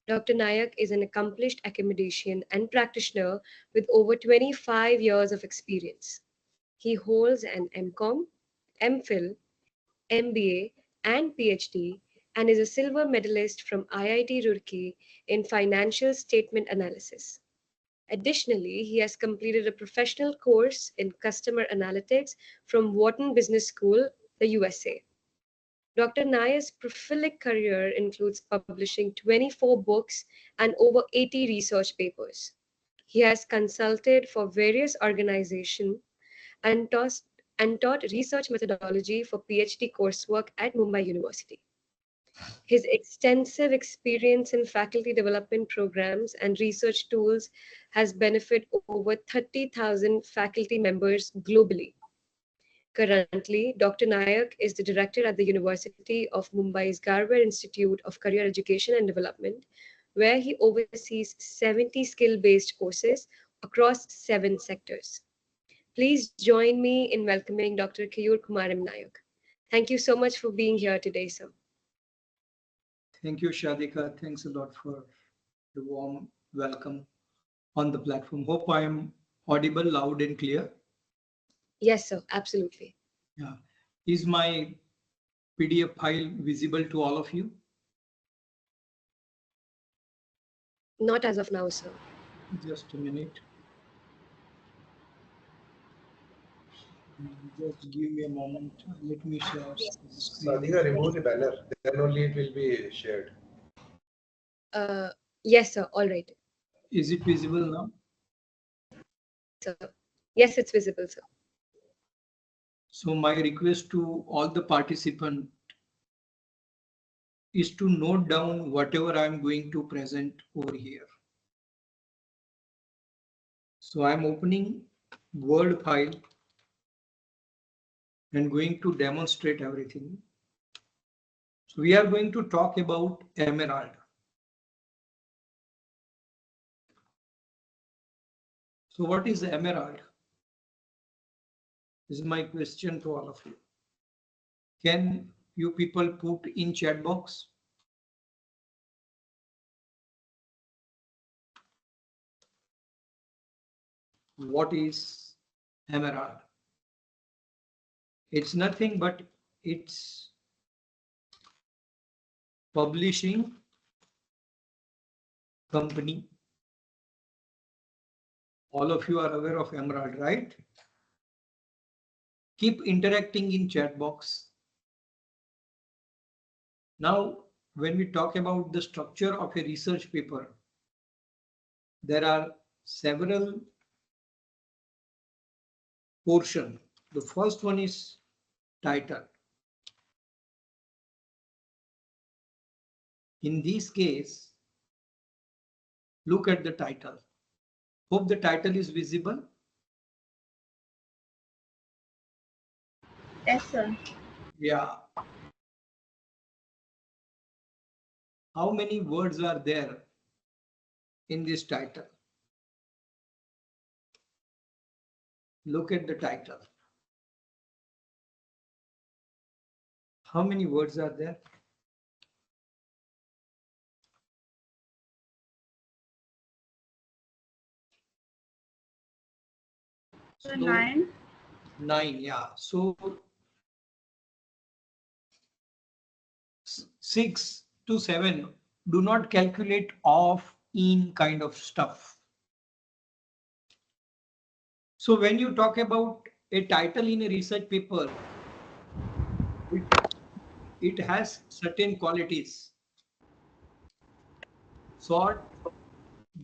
Dr. Nayak is an accomplished academician and practitioner with over 25 years of experience. He holds an MCom, MPhil, MBA, and PhD, and is a silver medalist from IIT Roorkee in financial statement analysis. Additionally, he has completed a professional course in customer analytics from Wharton Business School, the USA. Dr. Nayar's prolific career includes publishing 24 books and over 80 research papers. He has consulted for various organizations and taught research methodology for PhD coursework at Mumbai University. His extensive experience in faculty development programs and research tools has benefited over 30,000 faculty members globally. Currently, Dr. Nayak is the director at the University of Mumbai's Garver Institute of Career Education and Development, where he oversees 70 skill based courses across 7 sectors. Please join me in welcoming Dr. Kayur Kumaram Nayak. Thank you so much for being here today, sir. Thank you, Shadika. Thanks a lot for the warm welcome on the platform. Hope I am audible, loud and clear. Yes, sir, absolutely. Yeah. Is my PDF file visible to all of you? Not as of now, sir. Just a minute. Just give me a moment. Let me share the screen. Sadhika, remove the banner. Then only it will be shared. Uh, yes, sir, all right. Is it visible now? Sir. Yes, it's visible, sir. So my request to all the participants is to note down whatever I'm going to present over here. So I'm opening Word file and going to demonstrate everything. So we are going to talk about Emerald. So what is Emerald? This is my question to all of you. Can you people put in chat box? What is Emerald? It's nothing but it's publishing company. All of you are aware of Emerald, right? Keep interacting in chat box. Now, when we talk about the structure of a research paper, there are several portions. The first one is title. In this case, look at the title. Hope the title is visible. Yes, sir. Yeah. How many words are there in this title? Look at the title. How many words are there? So 9. 9, yeah. So 6 to 7, do not calculate off, in kind of stuff. So when you talk about a title in a research paper, it has certain qualities. Short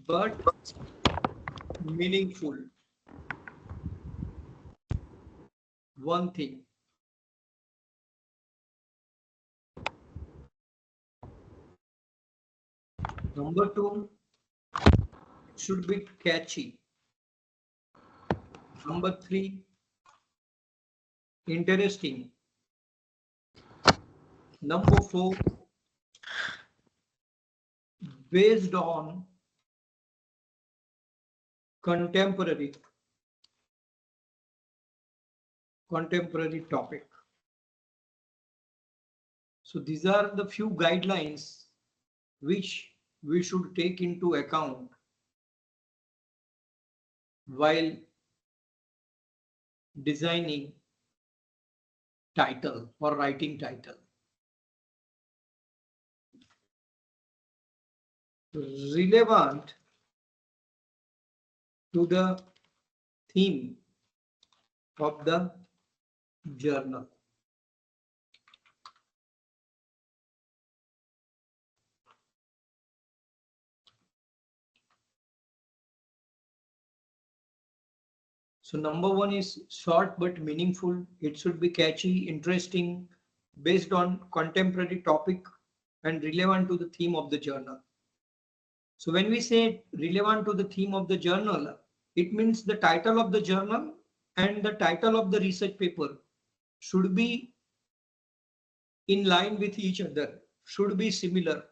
but meaningful. One thing. Number 2, it should be catchy. Number 3, interesting. Number 4, based on contemporary topic. So these are the few guidelines which we should take into account while designing title or writing title. Relevant to the theme of the journal. So number one is short but meaningful. It should be catchy, interesting, based on contemporary topic and relevant to the theme of the journal. So when we say relevant to the theme of the journal, it means the title of the journal and the title of the research paper should be in line with each other, should be similar.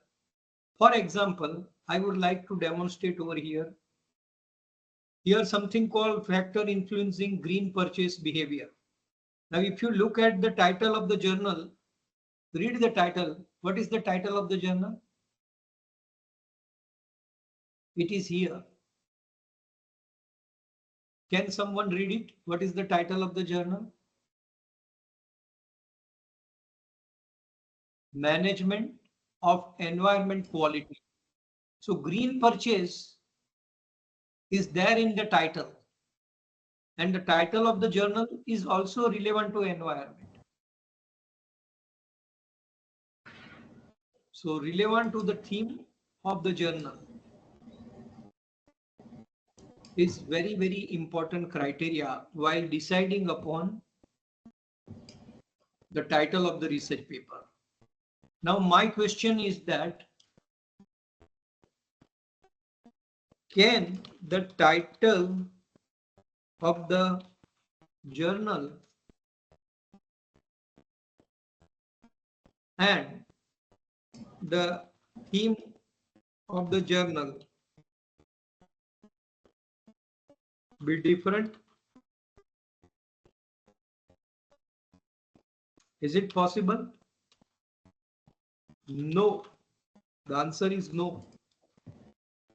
For example, I would like to demonstrate over here. Here something called factor influencing green purchase behavior. Now, if you look at the title of the journal, read the title. What is the title of the journal? It is here. Can someone read it? What is the title of the journal? Management of environment quality. So green purchase is there in the title. And the title of the journal is also relevant to environment. So relevant to the theme of the journal is very, very important criteria while deciding upon the title of the research paper. Now my question is that can the title of the journal and the theme of the journal be different? Is it possible? No. The answer is no.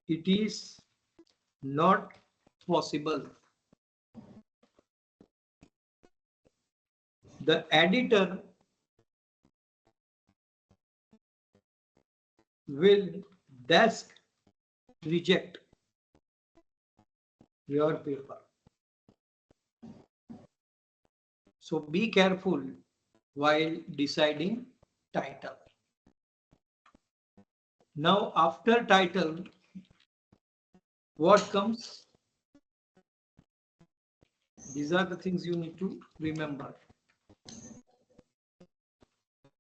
It is not possible. The editor will desk reject your paper. So be careful while deciding title. Now after title, what comes? These are the things you need to remember.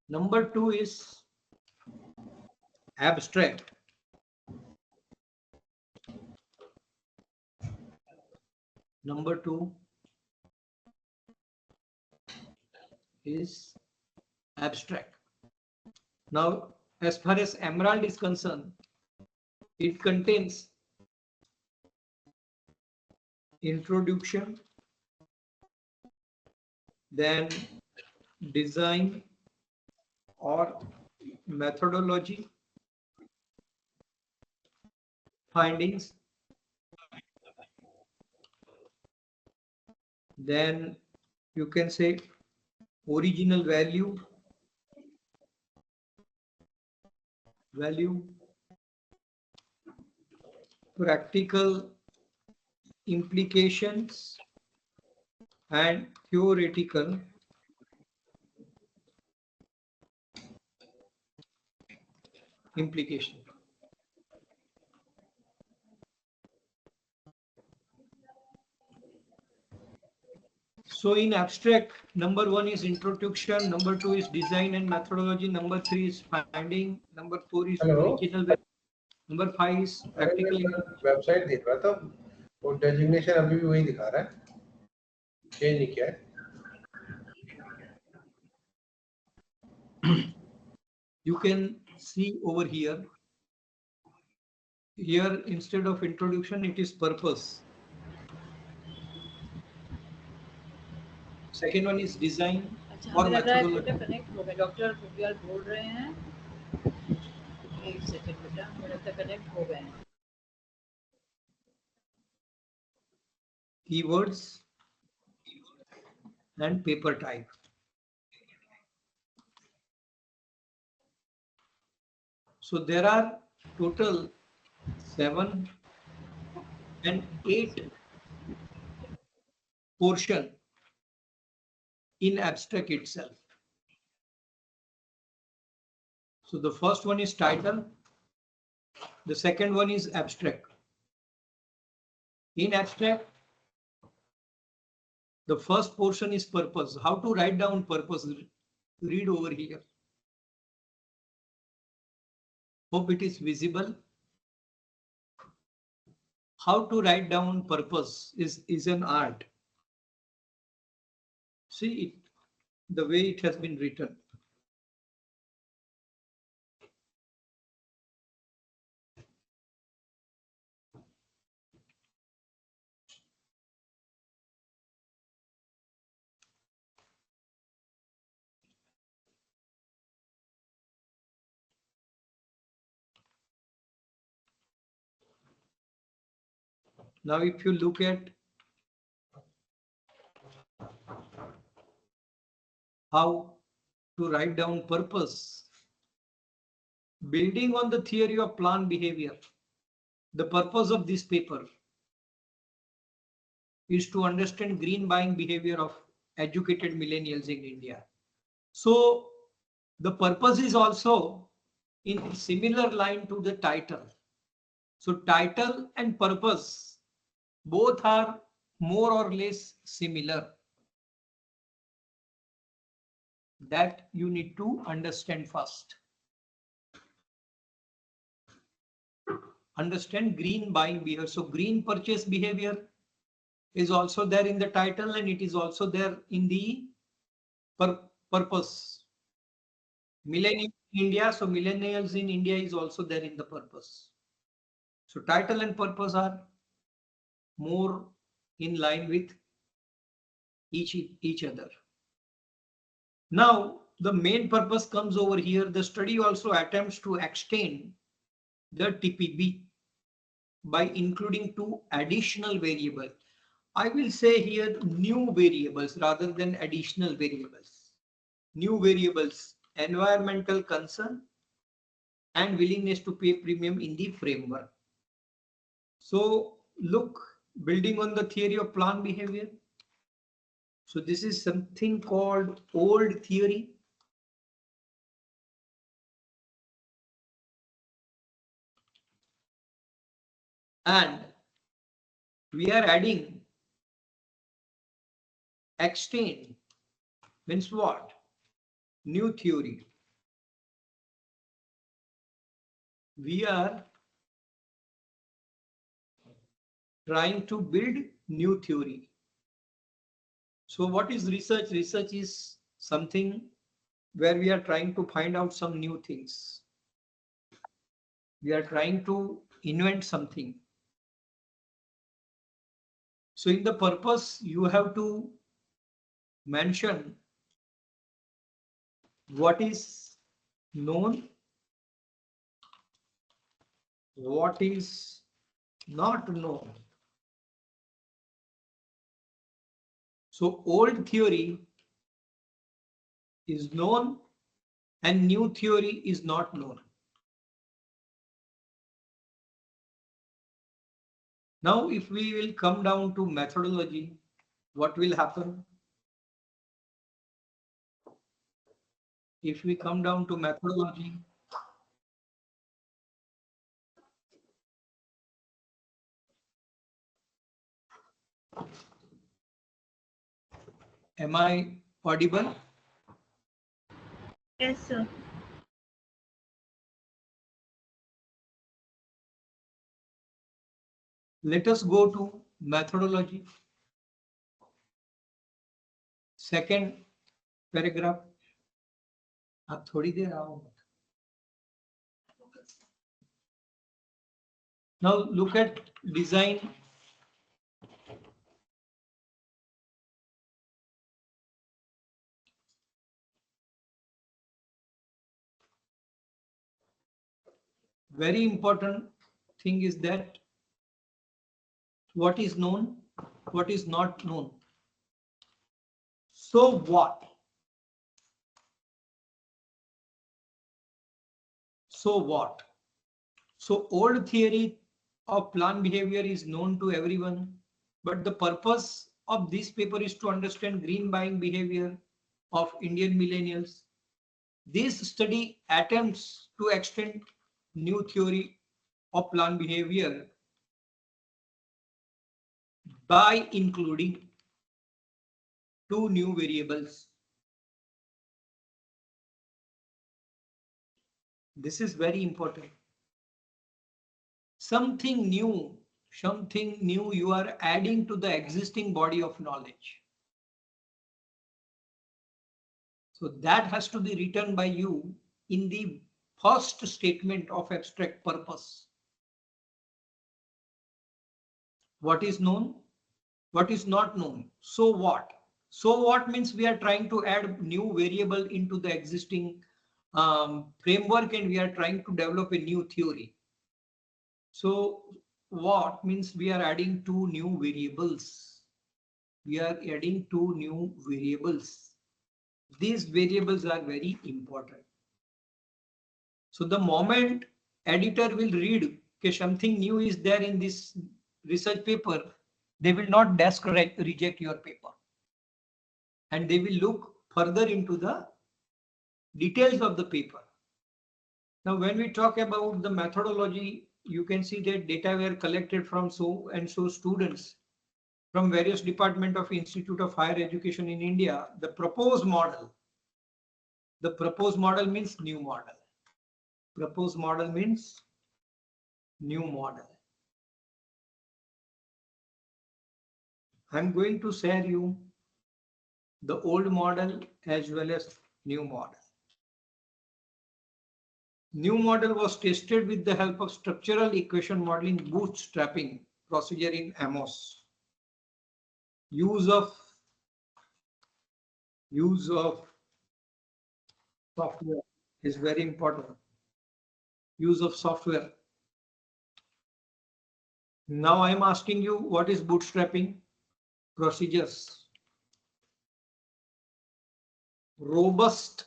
Number two is abstract. Number two is abstract. Now, as far as Emerald is concerned, it contains introduction, then design or methodology, findings, then you can say original value, practical implications, and theoretical implication. So in abstract, number one is introduction, number two is design and methodology, number three is finding, number four is hello original value, number five is अरे मैं practical. Website देख रहा था, वो designation अभी भी वही दिखा रहा है, चेंज नहीं किया है. You can see over here. Here instead of introduction, it is purpose. Second one is design or methodology. Connect हो गया. डॉक्टर बोल रहे हैं एक सेकंड बेटा, मेरा तो कनेक्ट हो गए हैं। keywords and paper type. So there are total 7 and 8 portion in abstract itself. So the first one is title, the second one is abstract. In abstract, the first portion is purpose. How to write down purpose? Read over here. Hope it is visible. How to write down purpose is an art. See it, the way it has been written. Now, if you look at how to write down purpose, building on the theory of planned behavior, the purpose of this paper is to understand green buying behavior of educated millennials in India. So the purpose is also in similar line to the title. So title and purpose both are more or less similar. That you need to understand first. Understand green buying behavior. So green purchase behavior is also there in the title and it is also there in the purpose. Millennials in India, so millennials in India is also there in the purpose. So title and purpose are more in line with each other. Now, the main purpose comes over here. The study also attempts to extend the TPB by including two additional variables. I will say here new variables rather than additional variables. New variables, environmental concern and willingness to pay premium in the framework. So look, building on the theory of planned behavior. So this is something called old theory. And we are adding extend means what? New theory. We are trying to build new theory. So what is research? Research is something where we are trying to find out some new things. We are trying to invent something. So in the purpose, you have to mention what is known, what is not known. So old theory is known and new theory is not known. Now, if we will come down to methodology, what will happen? If we come down to methodology, am I audible? Yes, sir. Let us go to methodology. Second paragraph. आप थोड़ी देर आओ. Now look at design. Very important thing is that what is known, what is not known. So what? So what? So old theory of plant behavior is known to everyone, but the purpose of this paper is to understand green buying behavior of Indian millennials. This study attempts to extend new theory of plant behavior by including two new variables. This is very important. Something new, something new you are adding to the existing body of knowledge. So that has to be written by you in the first statement of abstract purpose. What is known? What is not known? So what? So what means we are trying to add new variable into the existing framework and we are trying to develop a new theory. So what means we are adding two new variables. We are adding two new variables. These variables are very important. So the moment editor will read that something new is there in this research paper, they will not desk reject your paper. And they will look further into the details of the paper. Now, when we talk about the methodology, you can see that data were collected from so and so students from various departments of Institute of Higher Education in India. The proposed model means new model. Proposed model means new model. I'm going to share you the old model as well as new model. New model was tested with the help of structural equation modeling bootstrapping procedure in AMOS. Use of software is very important. Use of software. Now I am asking you, what is bootstrapping? Procedures. Robust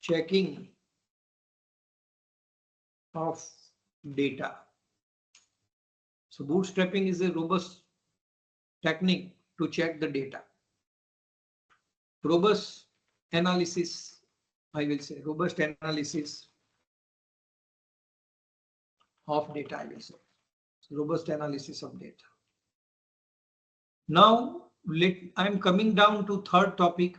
checking of data. So bootstrapping is a robust technique to check the data. Robust analysis, I will say, robust analysis of data, I will say. So robust analysis of data. Now, I'm coming down to third topic.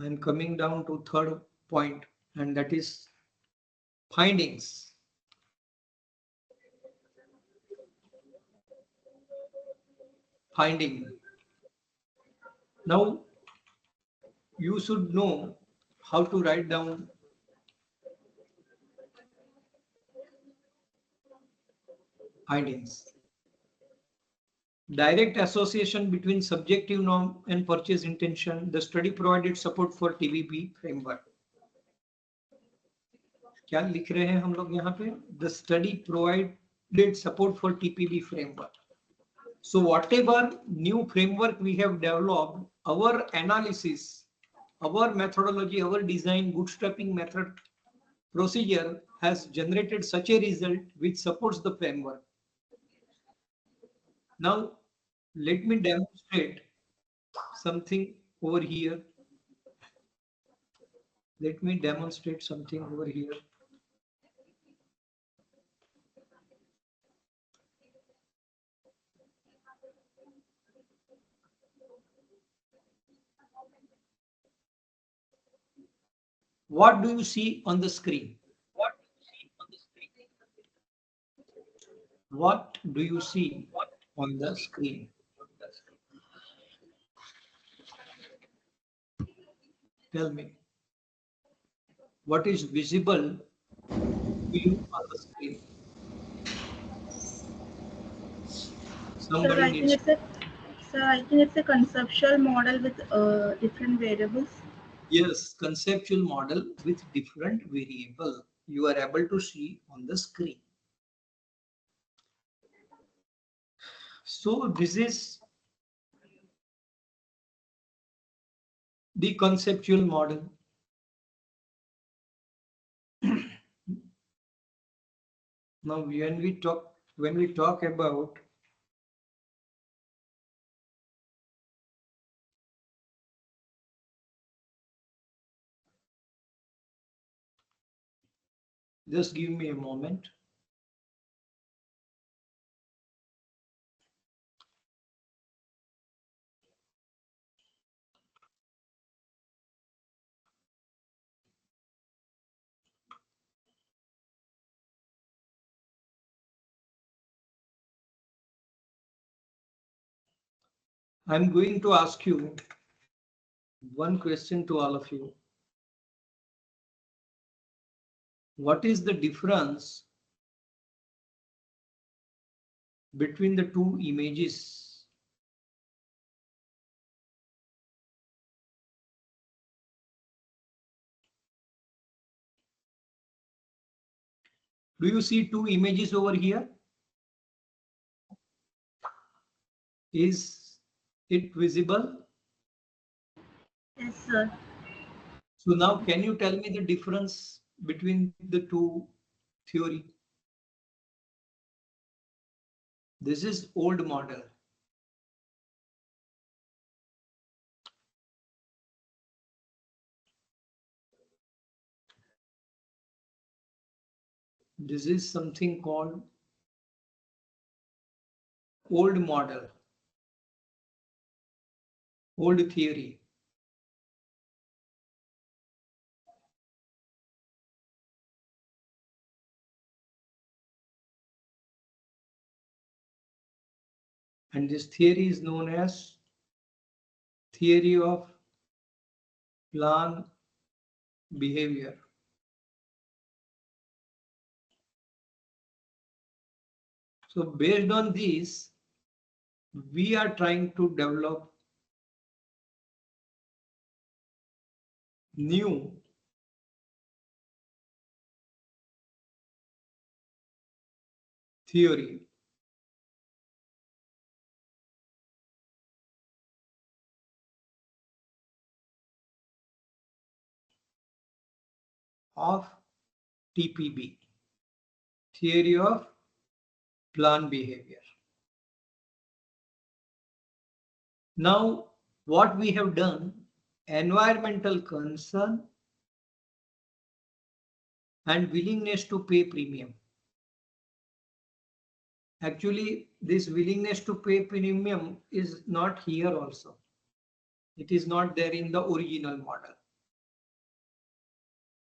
I'm coming down to third point, and that is findings. Finding. Now, you should know how to write down findings. Direct association between subjective norm and purchase intention. The study provided support for TVP framework. क्या लिख रहे हैं हम लोग यहाँ पे? The study provided support for TPB framework. So whatever new framework we have developed, our analysis, our methodology, our design, bootstrapping method procedure has generated such a result which supports the framework. Now, let me demonstrate something over here. Let me demonstrate something over here. What do you see on the screen? What do you see on the screen? Tell me. What is visible to you on the screen? So Somebody I think needs it's a So I think it's a conceptual model with different variables. Yes, conceptual model with different variable you are able to see on the screen. So this is the conceptual model. Now when we talk about just give me a moment. I'm going to ask you one question to all of you. What is the difference between the two images? Do you see two images over here? Is it visible? Yes, sir. So now can you tell me the difference between the two theory? This is old model. This is something called old model, old theory. And this theory is known as theory of plan behavior. So based on this, we are trying to develop new theory of TPB, theory of plan behavior. Now, what we have done, environmental concern and willingness to pay premium. Actually, this willingness to pay premium is not here also. It is not there in the original model.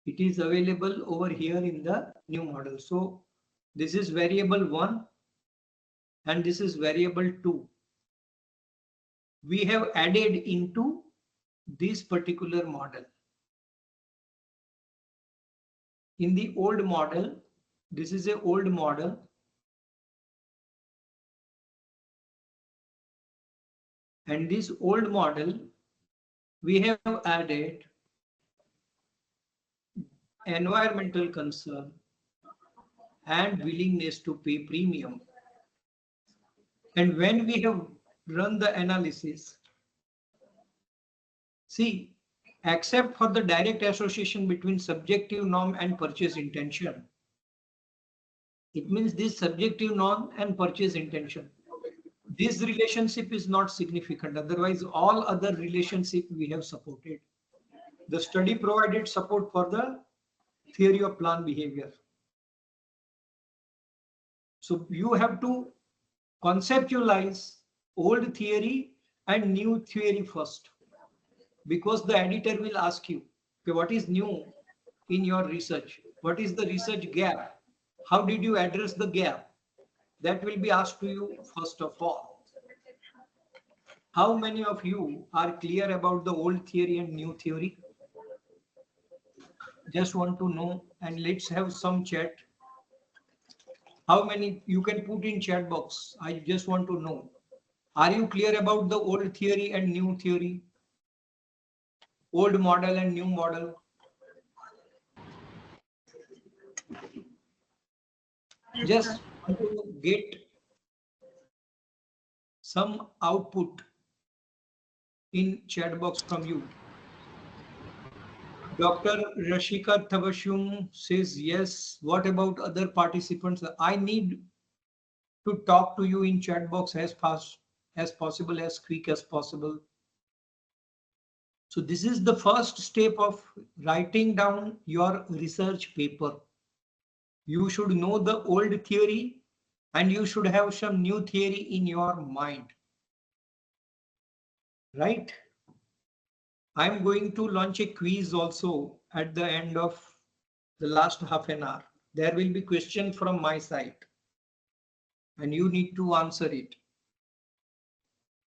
It is available over here in the new model. So this is variable 1 and this is variable 2. We have added into this particular model. In the old model, this is a old model. And this old model, we have added environmental concern and willingness to pay premium. And when we have run the analysis, see, except for the direct association between subjective norm and purchase intention, it means this subjective norm and purchase intention, this relationship is not significant. Otherwise, all other relationship we have supported. The study provided support for the theory of plan behavior. So you have to conceptualize old theory and new theory first, because the editor will ask you, okay, what is new in your research? What is the research gap? How did you address the gap? That will be asked to you first of all. How many of you are clear about the old theory and new theory? Just want to know, and let's have some chat. How many you can put in chat box? I just want to know Are you clear about the old theory and new theory? Old model and new model? Yes, sir. Just want to get some output in chat box from you. Dr. Rashika Thavashum says yes. What about other participants? I need to talk to you in chat box as fast as possible, as quick as possible. So this is the first step of writing down your research paper. You should know the old theory and you should have some new theory in your mind. Right? I'm going to launch a quiz also at the end of the last half an hour. There will be question from my side and you need to answer it.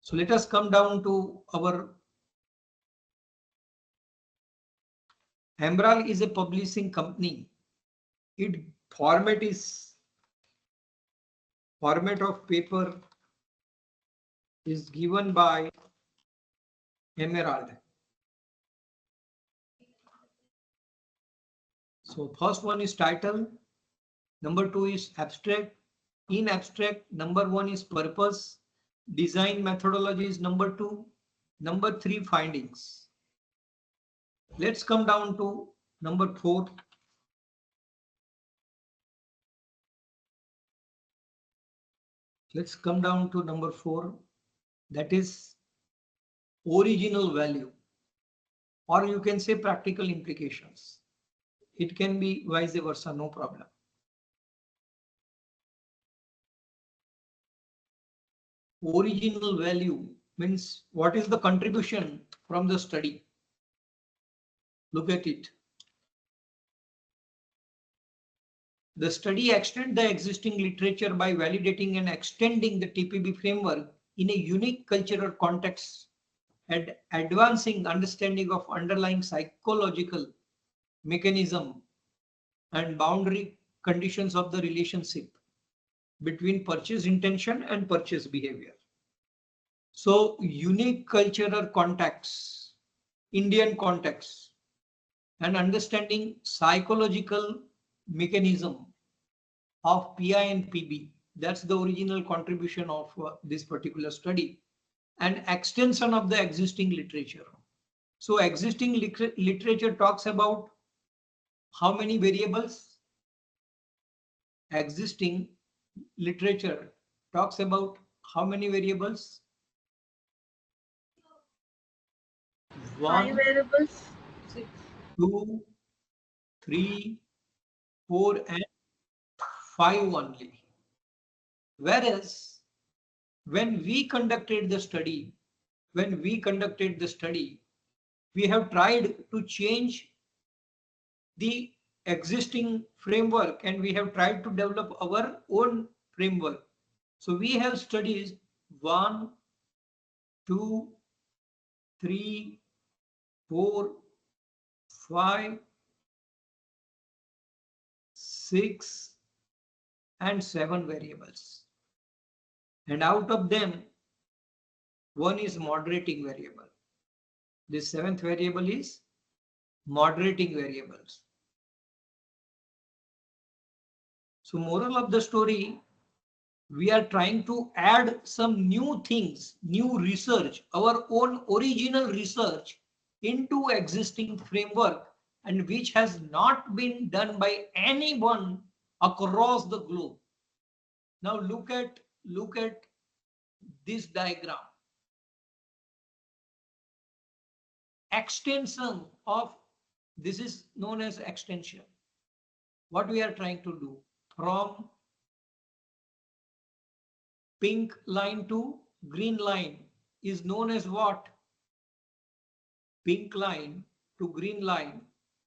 So let us come down to our Ambral is a publishing company. Its format of paper is given by Emerald. So first one is title, number two is abstract. In abstract, number one is purpose, design methodology is number two, number three findings. Let's come down to number four. Let's come down to number four. That is original value, or you can say practical implications. It can be vice versa, no problem. Original value means what is the contribution from the study? Look at it. The study extends the existing literature by validating and extending the TPB framework in a unique cultural context and advancing understanding of underlying psychological mechanism and boundary conditions of the relationship between purchase intention and purchase behavior. So unique cultural context, Indian context, and understanding psychological mechanism of PI and PB. That's the original contribution of this particular study and extension of the existing literature. So existing literature talks about how many variables? Existing literature talks about how many variables? Five One, variables. 6. 2, 3, 4, and 5 only. Whereas when we conducted the study, we have tried to change the existing framework and we have tried to develop our own framework. So we have studies 1, 2, 3, 4, 5, 6, and 7 variables. And out of them, one is moderating variable. This seventh variable is moderating variables. So moral of the story, we are trying to add some new things, new research, our own original research into existing framework and which has not been done by anyone across the globe. Now look at this diagram. Extension of this is known as extension. What we are trying to do from pink line to green line is known as what? Pink line to green line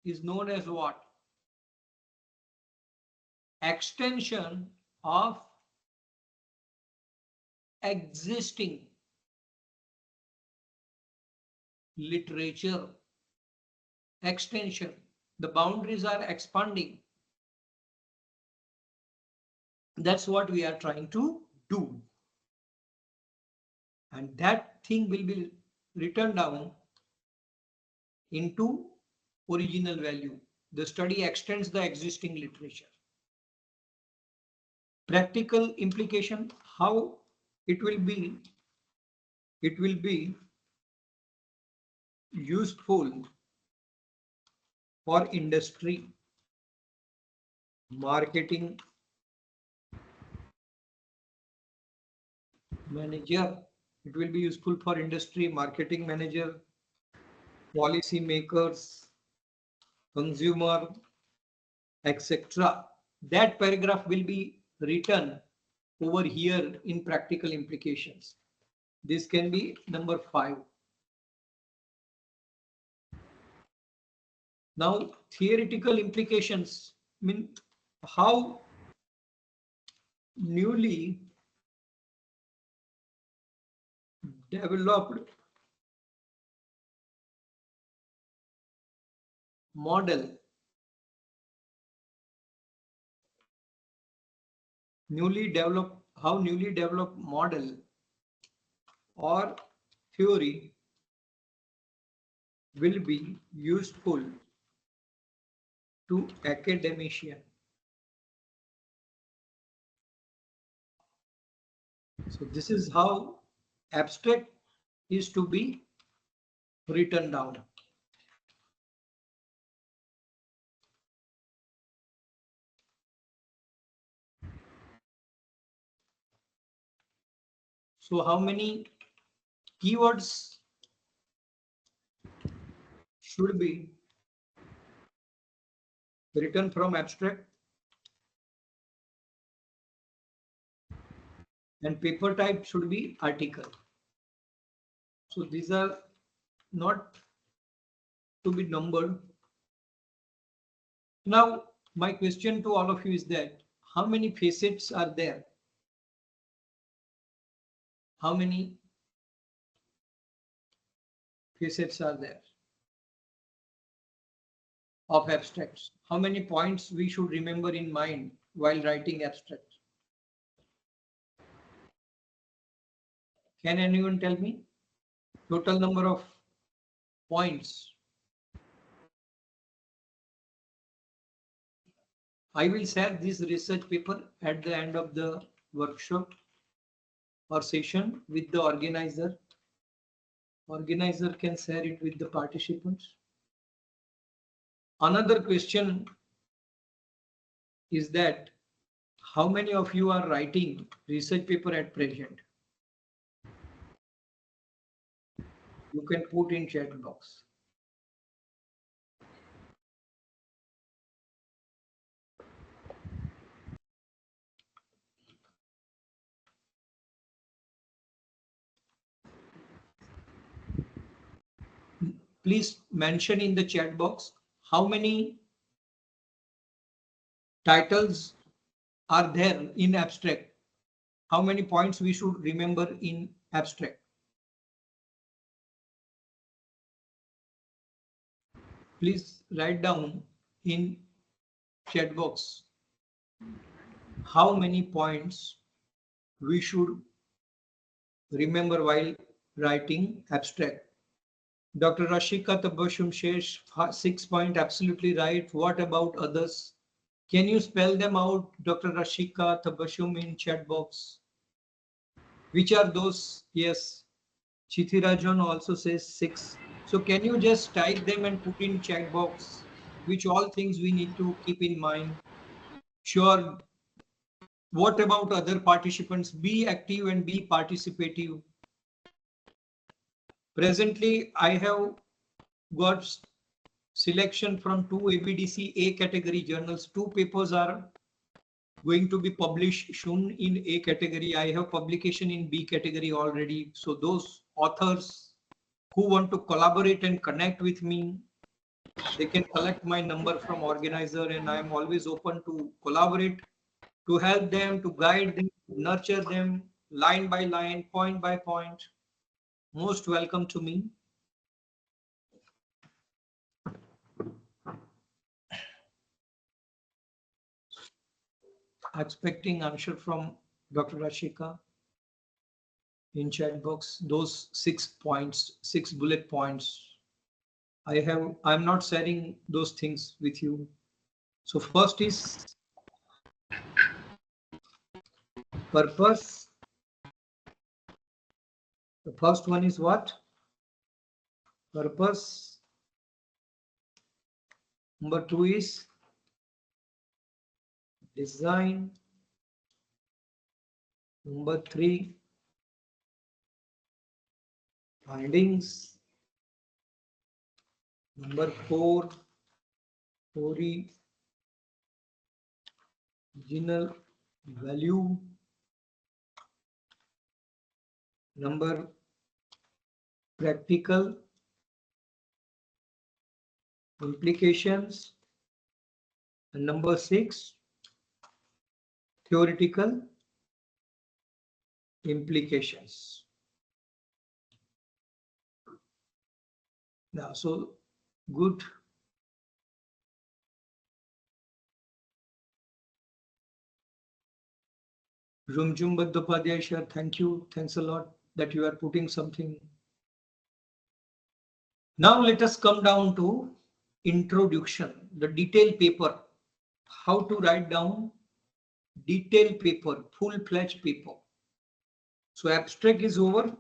is known as what? Extension of existing literature. Extension. The boundaries are expanding. That's what we are trying to do. and that thing will be written down into original value. The study extends the existing literature. Practical implication, how it will be useful for industry, marketing manager. It will be useful for industry, marketing manager, policy makers, consumer, etc. That paragraph will be written over here in practical implications. This can be number 5. Now, theoretical implications mean how newly developed model, newly developed model or theory will be useful to academician. So this is how abstract is to be written down. So how many keywords should be written from abstract? And paper type should be article. So these are not to be numbered. Now, my question to all of you is that how many facets are there? How many facets are there of abstracts? How many points we should remember in mind while writing abstract? Can anyone tell me? Total number of points. I will share this research paper at the end of the workshop or session with the organizer. Organizer can share it with the participants. Another question is that how many of you are writing research paper at present? You can put in chat box. Please mention in the chat box how many titles are there in abstract. How many points we should remember in abstract. Please write down in chat box how many points we should remember while writing abstract. Dr. Rashika Tabashum says 6 point, absolutely right. What about others? Can you spell them out, Dr. Rashika Tabashum, in chat box? Which are those? Yes. Chithirajan also says 6. So can you just type them and put in chat box, which all things we need to keep in mind? Sure. What about other participants? Be active and be participative. Presently, I have got selection from 2 ABDC A category journals. 2 papers are going to be published soon in A category. I have publication in B category already. So those authors who want to collaborate and connect with me, they can collect my number from organizer, and I am always open to collaborate, to help them, to guide them, nurture them line by line, point by point. Most welcome to me. Expecting answer from Dr. Rashika in chat box those 6 points, 6 bullet points. I'm not sharing those things with you. So first is purpose. The first one is what? Purpose. Number 2 is design. Number 3, findings. Number 4, story, original value. Number practical implications. And number 6, theoretical implications. Now, so good. Rumjum Baddopadhyay, thank you. Thanks a lot that you are putting something. Now let us come down to introduction, the detailed paper. How to write down detailed paper, full-fledged paper. So abstract is over.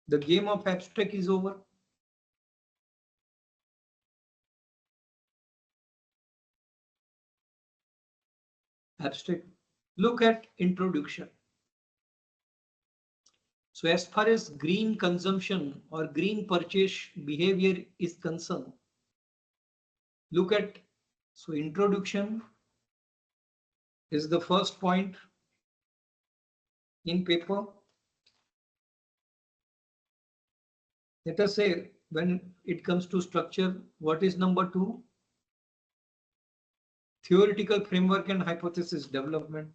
The game of abstract is over. Abstract. Look at introduction. So as far as green consumption or green purchase behavior is concerned, look at, so introduction is the first point in paper. Let us say when it comes to structure, what is number 2? Theoretical framework and hypothesis development.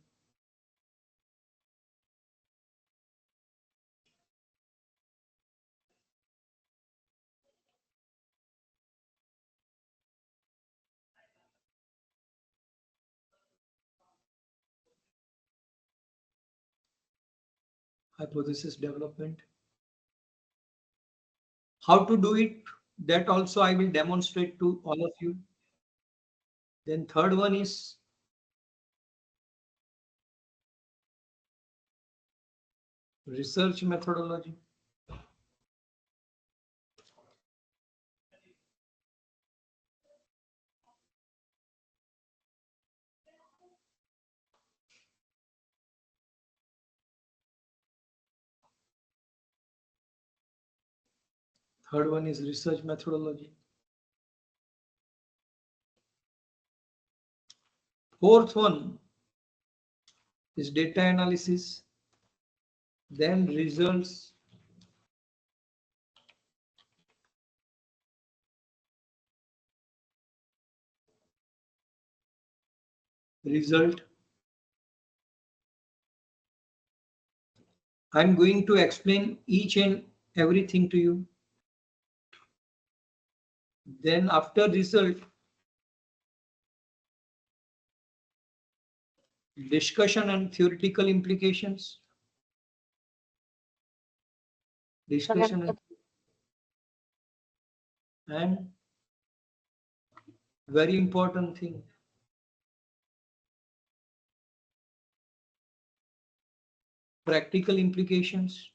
Hypothesis development. How to do it, that also I will demonstrate to all of you. Then third one is research methodology. Third one is research methodology. Fourth one is data analysis. Then results. Result. I'm going to explain each and everything to you. Then after result, discussion and theoretical implications. Discussion and very important thing, practical implications,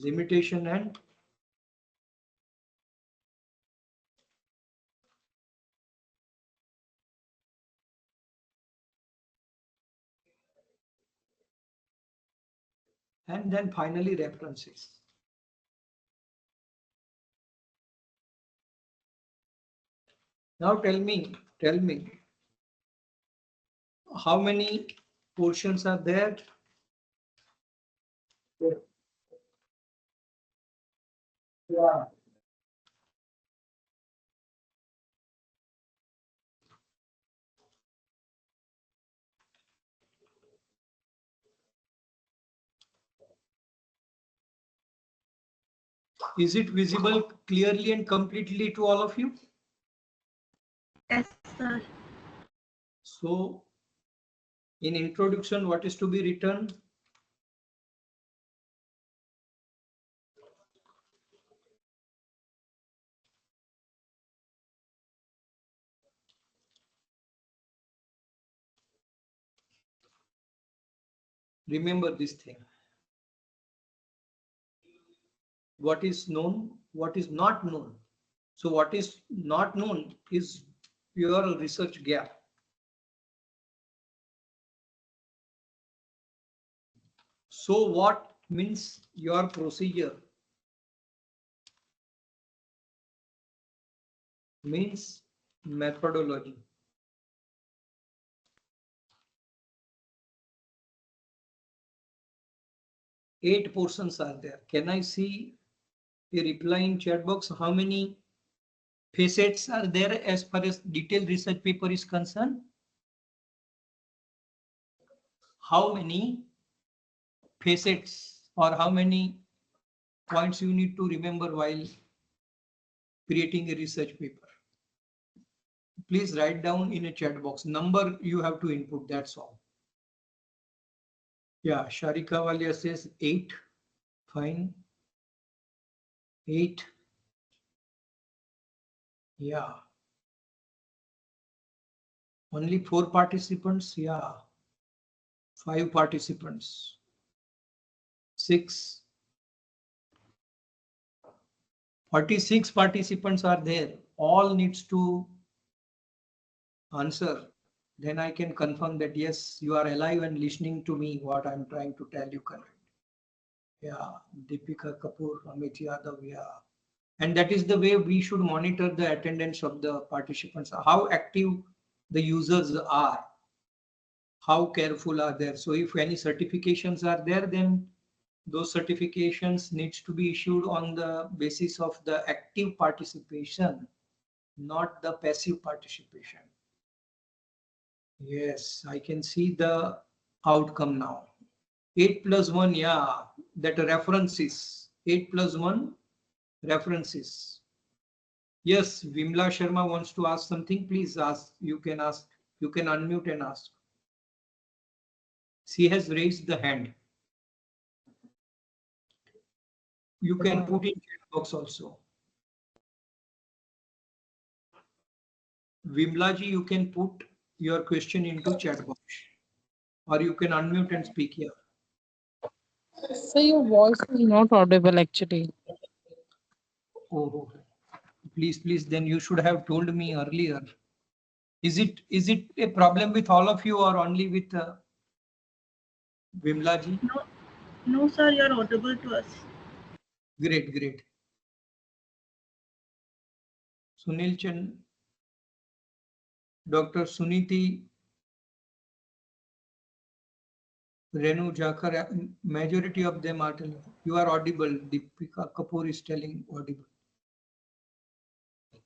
limitation and then finally references. Now tell me, how many portions are there? Yeah. Is it visible clearly and completely to all of you? Yes, sir. So In introduction, what is to be written? Remember this thing. What is known, what is not known. So what is not known is your research gap. So what means your procedure? Means methodology. 8 portions are there. Can I see a reply in chat box? How many facets are there as far as detailed research paper is concerned? How many facets or how many points you need to remember while creating a research paper? Please write down in a chat box. Number you have to input, that's all. Yeah, Sharika Walia says 8. Fine. 8. Yeah. Only 4 participants. Yeah. 5 participants. 6. 46 participants are there. All needs to answer. Then I can confirm that yes, you are alive and listening to me, what I'm trying to tell you correct. Yeah, Deepika Kapoor, Amit Yadav, yeah. And that is the way we should monitor the attendance of the participants, how active the users are, how careful are there. So if any certifications are there, then those certifications needs to be issued on the basis of the active participation, not the passive participation. Yes, I can see the outcome now. 8 plus 1, yeah, that references. 8 plus 1 references. Yes, Vimla Sharma wants to ask something. Please ask. You can ask. You can unmute and ask. She has raised the hand. You can put in chat box also. Vimla ji, you can put your question into chat box. Or you can unmute and speak here. So your voice is not audible actually. Oh, please, please, then you should have told me earlier. Is it a problem with all of you or only with Vimla ji? No, no, sir, you're audible to us. Great, great. Sunil Chand, Dr. Suniti, Renu Jakar, majority of them are telling you are audible. Deepika Kapoor is telling audible.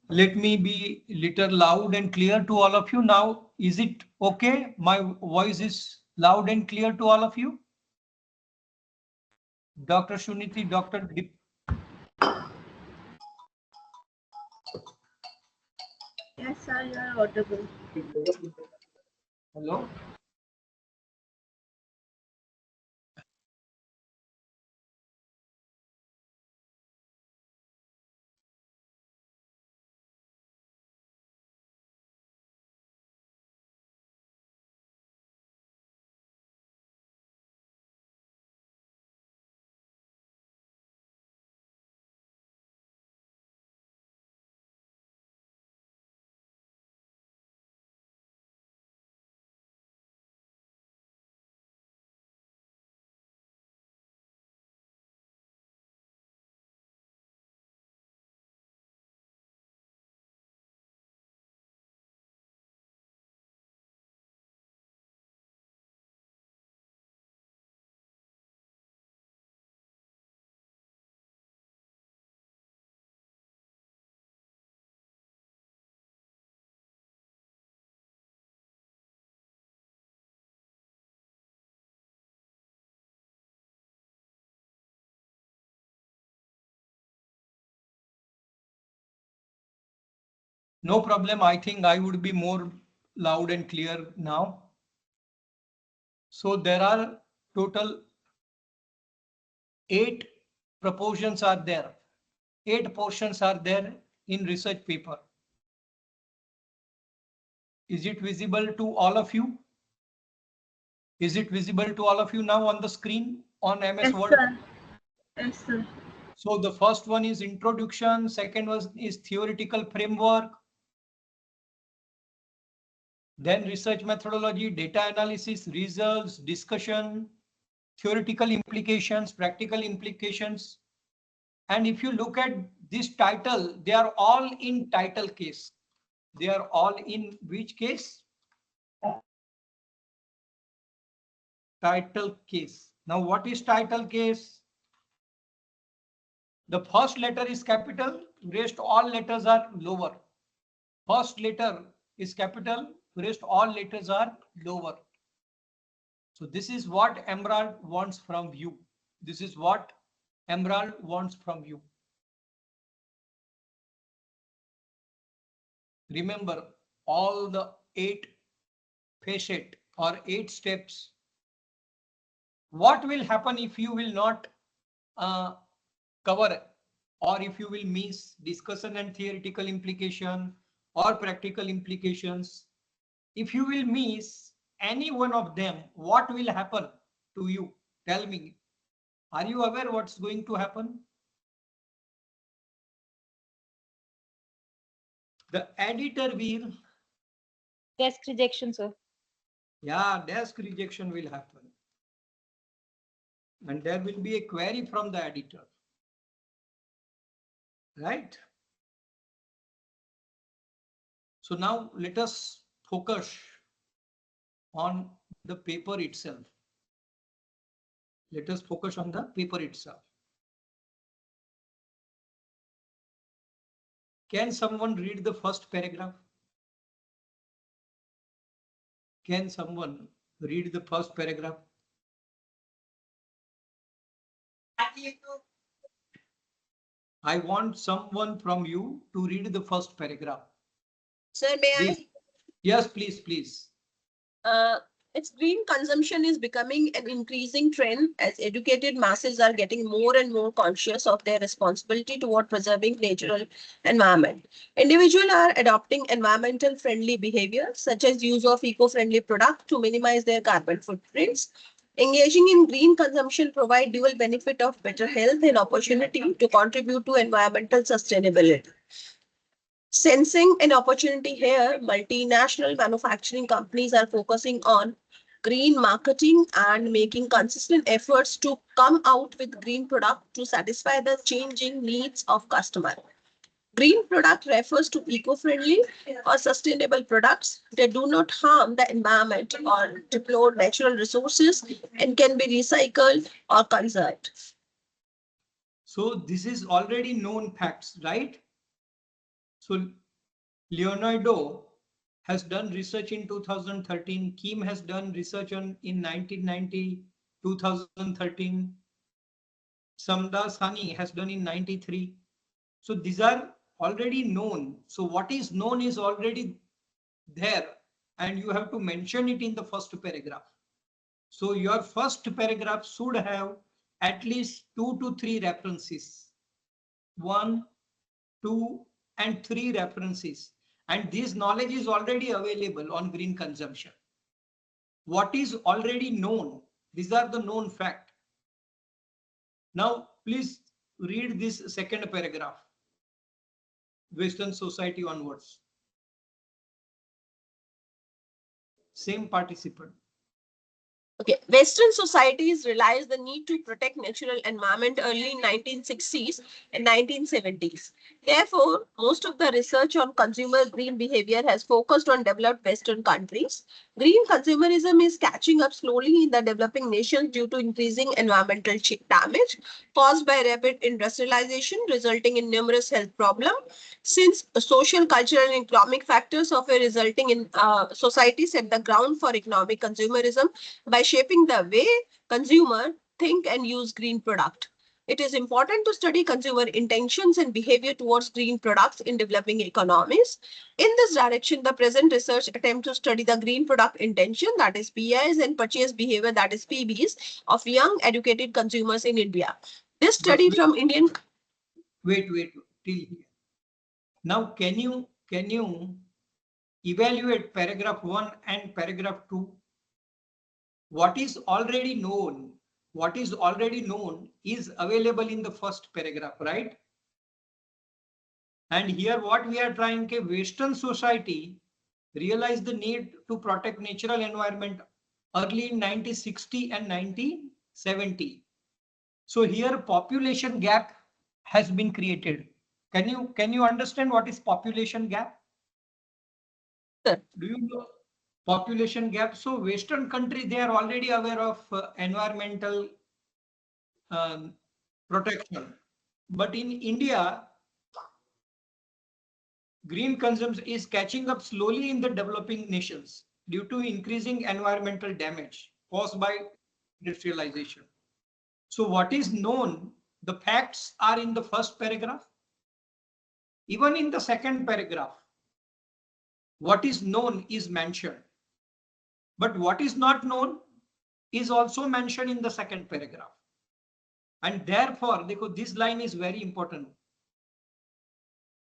Let me be little loud and clear to all of you now. Is it okay? My voice is loud and clear to all of you? Dr. Suniti, Dr. Deep. Yes, sir, you're audible. Hello? No problem. I think I would be more loud and clear now. So there are total 8 proportions are there. 8 portions are there in research paper. Is it visible to all of you? Is it visible to all of you now on the screen on MS Yes, Word? sir. Yes, sir. So the first one is introduction, second one is theoretical framework, then research methodology, data analysis, results, discussion, theoretical implications, practical implications. And if you look at this title, they are all in title case. They are all in which case? Title case. Now what is title case? The first letter is capital, rest all letters are lower. First letter is capital, rest all letters are lower. So this is what Emerald wants from you. This is what Emerald wants from you. Remember all the 8 facet or 8 steps. What will happen if you will not cover or if you will miss discussion and theoretical implication or practical implications? If you will miss any one of them, what will happen to you? Tell me. Are you aware what's going to happen? The editor will. Desk rejection, sir. Yeah, desk rejection will happen. And there will be a query from the editor. Right? So now let us focus on the paper itself. Let us focus on the paper itself. Can someone read the first paragraph? Can someone read the first paragraph? I want someone from you to read the first paragraph. Sir, may Please. I? Yes, please, please. Its green consumption is becoming an increasing trend as educated masses are getting more and more conscious of their responsibility toward preserving natural environment. Individuals are adopting environmental friendly behavior such as use of eco-friendly products to minimize their carbon footprints. Engaging in green consumption provide dual benefit of better health and opportunity to contribute to environmental sustainability. Sensing an opportunity here, multinational manufacturing companies are focusing on green marketing and making consistent efforts to come out with green product to satisfy the changing needs of customer. Green product refers to eco-friendly or sustainable products that do not harm the environment or deplore natural resources and can be recycled or conserved. So this is already known facts, right? So Leonardo has done research in 2013. Kim has done research in 1990, 2013. Samda Sani has done in 93. So these are already known. So what is known is already there and you have to mention it in the first paragraph. So your first paragraph should have at least 2 to 3 references. 1, 2, and 3 references. And this knowledge is already available on green consumption. What is already known? These are the known fact. Now, please read this second paragraph. Western society onwards. Same participant. Okay, Western societies realized the need to protect natural environment early in 1960s and 1970s. Therefore, most of the research on consumer green behavior has focused on developed Western countries. Green consumerism is catching up slowly in the developing nations due to increasing environmental damage caused by rapid industrialization, resulting in numerous health problems. Since social, cultural, and economic factors of a resulting in society set the ground for economic consumerism by shaping the way consumer think and use green product. It is important to study consumer intentions and behavior towards green products in developing economies. In this direction, the present research attempt to study the green product intention, that is PIs, and purchase behavior, that is PBs, of young educated consumers in India. This But study from Indian. wait till here. Now can you evaluate paragraph 1 and paragraph 2? What is already known is available in the first paragraph, right? And here what we are trying to, Western society realized the need to protect natural environment early in 1960 and 1970. So here population gap has been created. Can you understand what is population gap? Sir. Do you know population gap? So Western country, they are already aware of environmental protection. But in India, green consumption is catching up slowly in the developing nations due to increasing environmental damage caused by industrialization. So what is known, the facts are in the first paragraph. Even in the second paragraph, what is known is mentioned. But what is not known is also mentioned in the second paragraph. And therefore, this line is very important.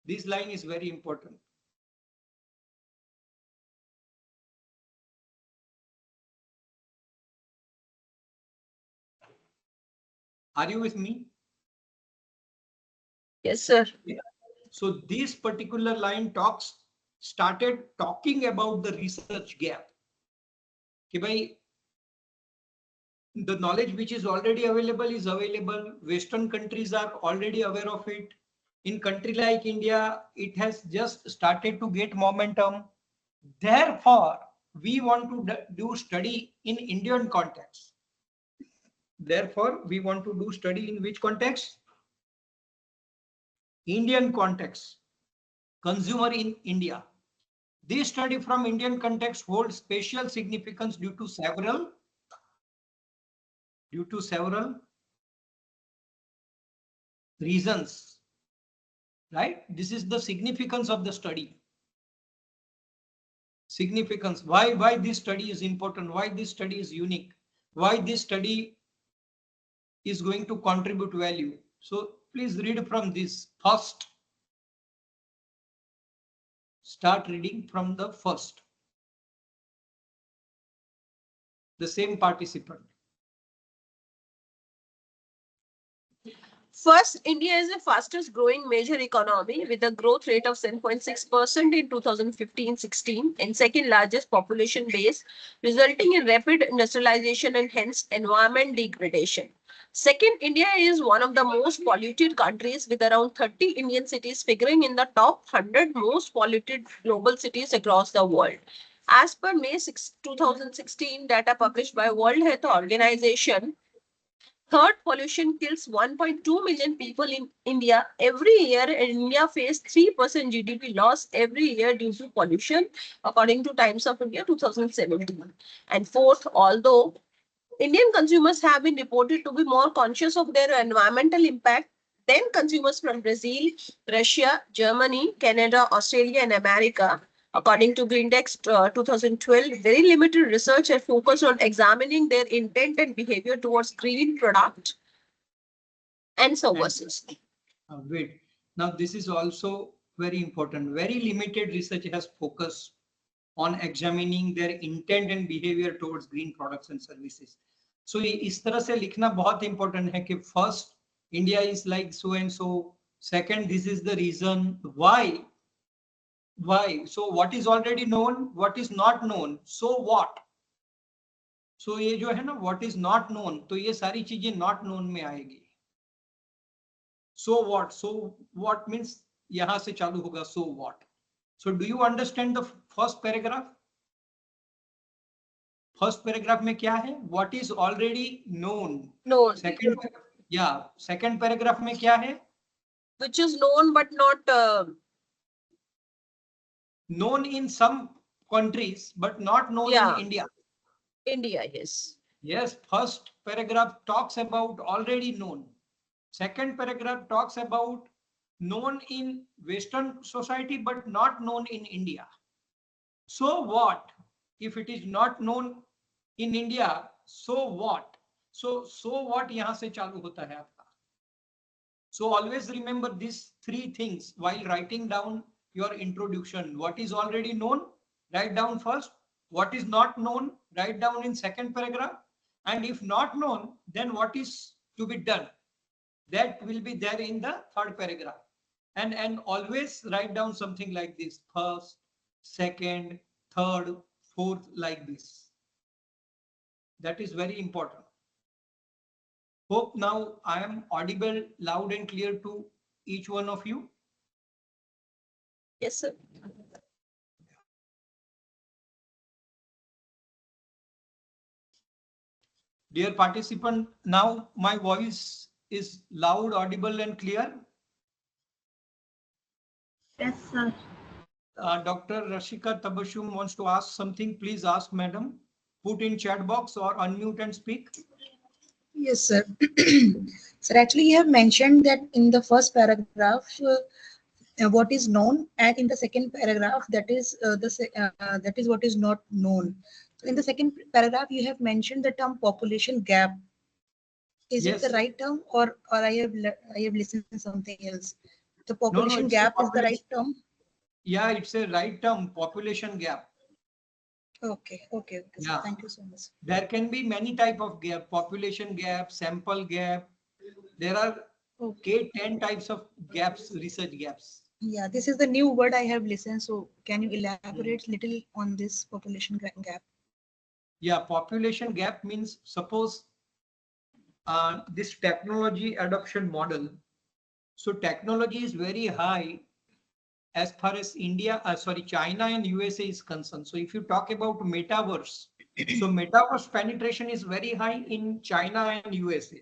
This line is very important. Are you with me? Yes, sir. Yeah. So this particular line started talking about the research gap. कि भाई, the knowledge which is already available is available. Western countries are already aware of it. In country like India, it has just started to get momentum. Therefore, we want to do study in Indian context. Therefore, we want to do study in which context? Indian context. Consumer in India. This study from Indian context holds special significance due to several reasons, right? This is the significance of the study. Significance. Why this study is important? Why this study is unique? Why this study is going to contribute value? So please read from this first. Start reading from the first. The same participant. First, India is the fastest growing major economy with a growth rate of 7.6% in 2015-16 and second largest population base, resulting in rapid industrialization and hence environment degradation. Second, India is one of the most polluted countries with around 30 Indian cities figuring in the top 100 most polluted global cities across the world. As per May 6, 2016 data published by World Health Organization, third, pollution kills 1.2 million people in India every year, and India faces 3% GDP loss every year due to pollution, according to Times of India 2017. And fourth, although Indian consumers have been reported to be more conscious of their environmental impact than consumers from Brazil, Russia, Germany, Canada, Australia, and America. According to Greendex 2012, very limited research has focused on examining their intent and behavior towards green product and services. Wait. Now this is also very important. Very limited research has focused on examining their intent and behavior towards green products and services. So इस तरह से लिखना बहुत important है कि first India is like so and so. Second, this is the reason why. Why? So what is already known, what is not known, so what? So ये जो है ना what is not known, तो ये सारी चीजें not known में आएगी. So what? So what means यहाँ से चालू होगा so what? So do you understand the first paragraph? First paragraph में क्या है? What is already known. No. Second paragraph में क्या है? Which is known but not known in some countries but not known in India. India, yes. Yes, first paragraph talks about already known. Second paragraph talks about known in Western society but not known in India. So what if it is not known in India? So what? So what यहाँ से चालू होता है आपका. So always remember these three things while writing down your introduction. What is already known, write down first. What is not known, write down in second paragraph. And if not known, then what is to be done? That will be there in the third paragraph. And always write down something like this: first, second, third, fourth, like this. That is very important. Hope now I am audible, loud and clear to each one of you. Yes, sir. Dear participant, now my voice is loud, audible and clear. Yes, sir. Dr. Rashika Tabashum wants to ask something. Please ask, madam. Put in chat box or unmute and speak. Yes, sir. Sir, actually, you have mentioned that in the first paragraph, what is known, and in the second paragraph, that is what is not known. So in the second paragraph, you have mentioned the term population gap. Is it the Yes. right term, or I have listened to something else? The No, population it's a gap is the right population. term. Yeah, it's a right term, population gap. Okay, okay, okay. Sir. Yeah. Thank you so much. There can be many type of gap: population gap, sample gap. There are Okay. 10 types of gaps, research gaps. Yeah, this is the new word I have listened. So can you elaborate little on this population gap? Yeah, population gap means, suppose this technology adoption model. So technology is very high as far as China and USA is concerned. So if you talk about metaverse, so metaverse penetration is very high in China and USA.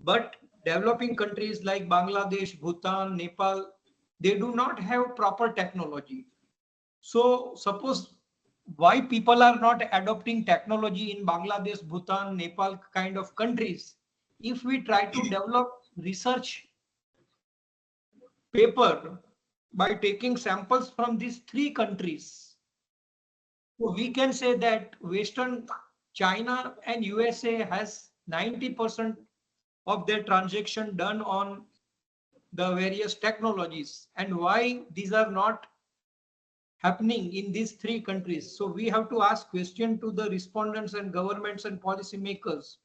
But developing countries like Bangladesh, Bhutan, Nepal, they do not have proper technology. So suppose why people are not adopting technology in Bangladesh, Bhutan, Nepal kind of countries. If we try to develop research paper by taking samples from these three countries, we can say that Western China and USA has 90% of their transaction done on the various technologies, and why these are not happening in these three countries. So we have to ask question to the respondents and governments and policymakers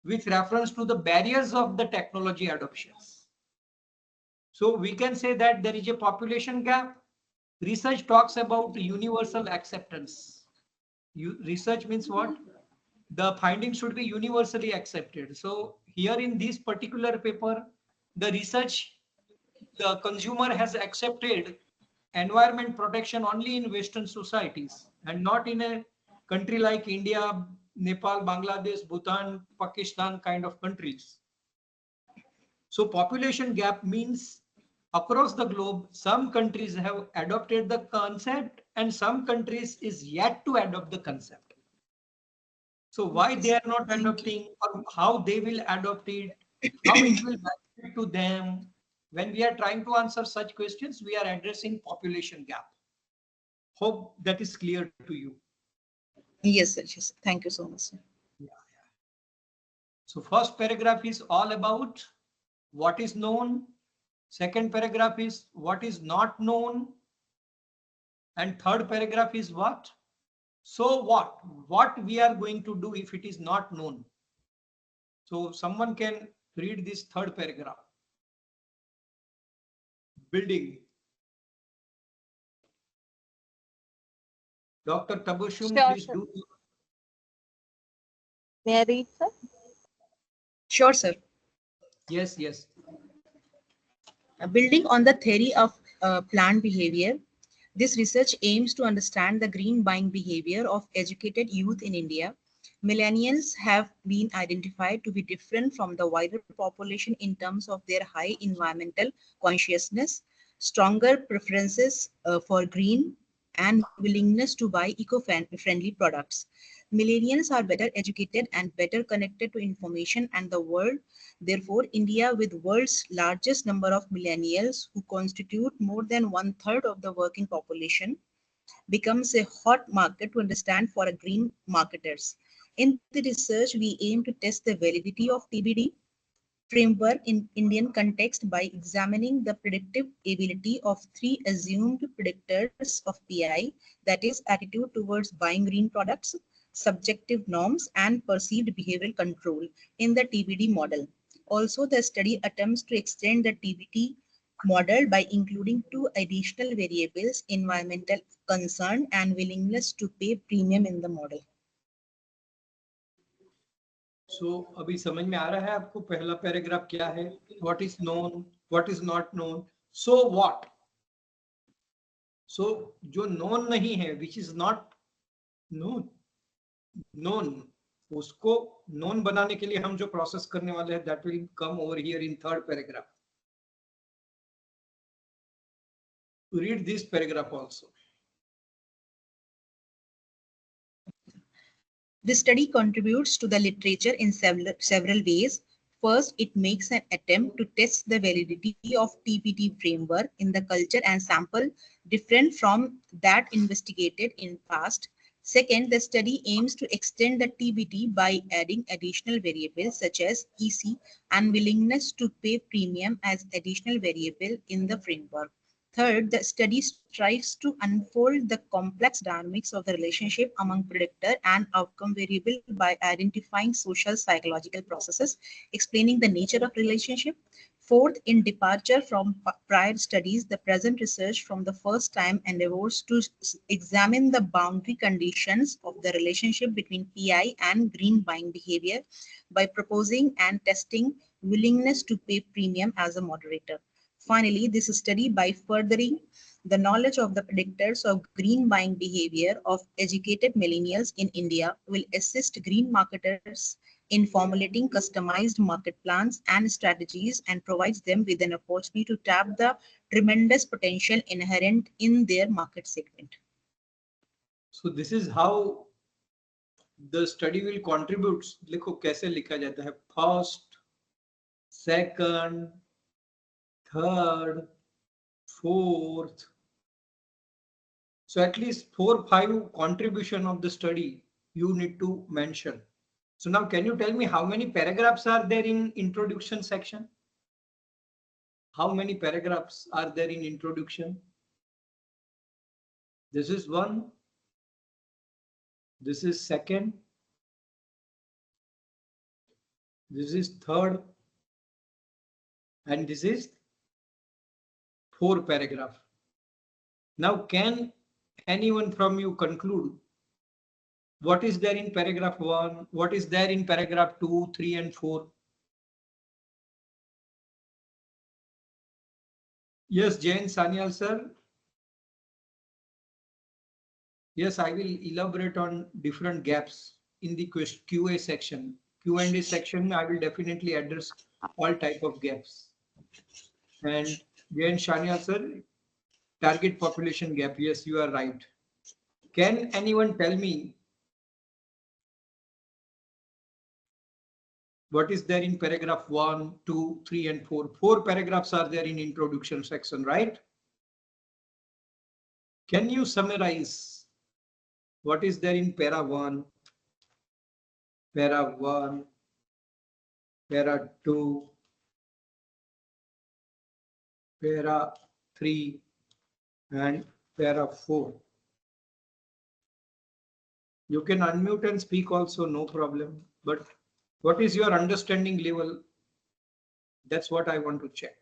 with reference to the barriers of the technology adoptions. So we can say that there is a population gap. Research talks about universal acceptance. Research means what? The findings should be universally accepted. So here in this particular paper, the research, the consumer has accepted environment protection only in Western societies and not in a country like India, Nepal, Bangladesh, Bhutan, Pakistan kind of countries. So population gap means across the globe, some countries have adopted the concept and some countries is yet to adopt the concept. So why they are not adopting, or how they will adopt it, how it will benefit to them. When we are trying to answer such questions, we are addressing population gap. Hope that is clear to you. Yes, sir. Yes. Thank you so much, sir. Yeah. So first paragraph is all about what is known. Second paragraph is what is not known. And third paragraph is what? So what? What we are going to do if it is not known. So someone can read this third paragraph. Building. Dr. Tabushum, Sure, please sir. do. May I read, sir? Sure, sir. Yes, yes. Building on the theory of plant behavior, this research aims to understand the green buying behavior of educated youth in India. Millennials have been identified to be different from the wider population in terms of their high environmental consciousness, stronger preferences for green, and willingness to buy eco-friendly products. Millennials are better educated and better connected to information and the world. Therefore, India, with world's largest number of millennials who constitute more than one third of the working population, becomes a hot market to understand for a green marketers. In the research, we aim to test the validity of TBD framework in Indian context by examining the predictive ability of three assumed predictors of PI, that is attitude towards buying green products, subjective norms, and perceived behavioral control in the TBD model. Also, the study attempts to extend the TBD model by including two additional variables, environmental concern and willingness to pay premium in the model. सो अभी समझ में आ रहा है आपको पहला paragraph क्या है? What is known, what is not known, so what. So जो नोन नहीं है, which is not known, known, उसको नोन बनाने के लिए हम जो प्रोसेस करने वाले हैं, that will come over here in third paragraph. Read this paragraph also. The study contributes to the literature in several ways. First, it makes an attempt to test the validity of TPT framework in the culture and sample different from that investigated in past. Second, the study aims to extend the TBT by adding additional variables such as EC and willingness to pay premium as additional variable in the framework. Third, the study strives to unfold the complex dynamics of the relationship among predictor and outcome variable by identifying social psychological processes, explaining the nature of relationship. Fourth, in departure from prior studies, the present research from the first time endeavors to examine the boundary conditions of the relationship between PI and green buying behavior by proposing and testing willingness to pay premium as a moderator. Finally, this study, by furthering the knowledge of the predictors of green buying behavior of educated millennials in India, will assist green marketers in formulating customized market plans and strategies and provides them with an opportunity to tap the tremendous potential inherent in their market segment. So this is how the study will contribute. देखो कैसे लिखा जाता है, first, second, third, fourth. So at least 4-5 contribution of the study you need to mention. So now can you tell me how many paragraphs are there in introduction section? How many paragraphs are there in introduction? This is one. This is second. This is third. And this is 4 paragraph. Now can anyone from you conclude what is there in paragraph 1, what is there in paragraph 2, 3 and 4? Yes, Jain Sanyal sir. Yes, I will elaborate on different gaps in the QA section. Q&A section, I will definitely address all type of gaps. And Jain Sanyal sir, target population gap. Yes, you are right. Can anyone tell me what is there in paragraph 1, 2, 3 and 4? 4 paragraphs are there in introduction section, right? Can you summarize what is there in para 1, para 1, para 2, para 3 and para 4? You can unmute and speak also, no problem. But what is your understanding level? That's what I want to check.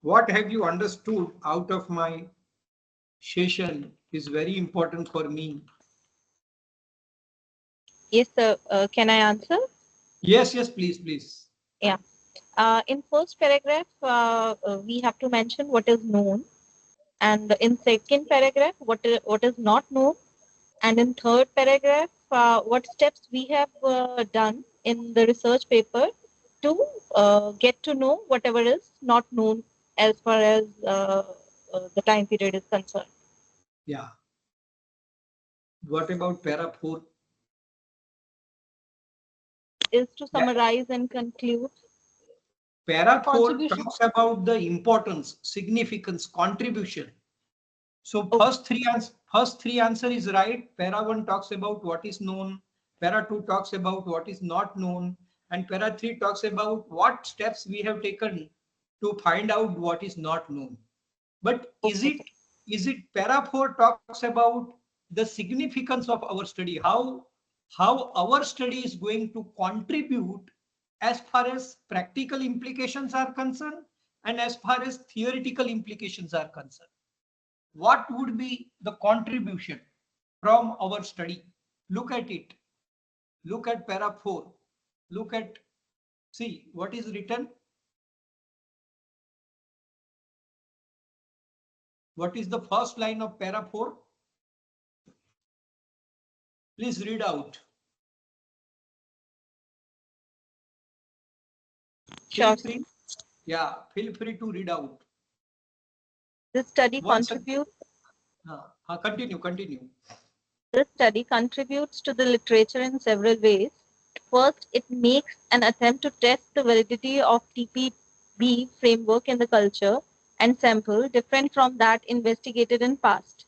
What have you understood out of my session is very important for me. Yes, sir. Can I answer? Yes, yes, please, please. Yeah. In first paragraph, we have to mention what is known, and in second paragraph, what is not known, and in third paragraph, what steps we have done in the research paper to get to know whatever is not known as far as the time period is concerned. Yeah. What about para 4? Is to Yeah. summarize and conclude. Para 4 Contribution. talks about the importance, significance, contribution. So Okay. first three answer is right. Para 1 talks about what is known. Para 2 talks about what is not known. And para 3 talks about what steps we have taken to find out what is not known. But Okay. is it para 4 talks about the significance of our study, how our study is going to contribute as far as practical implications are concerned and as far as theoretical implications are concerned. What would be the contribution from our study? Look at it. Look at para 4. Look at, see what is written. What is the first line of para 4? Please read out. Feel Sure. free. Yeah, feel free to read out. This study Once contributes. continue. This study contributes to the literature in several ways. First, it makes an attempt to test the validity of TPB framework in the culture and sample different from that investigated in past.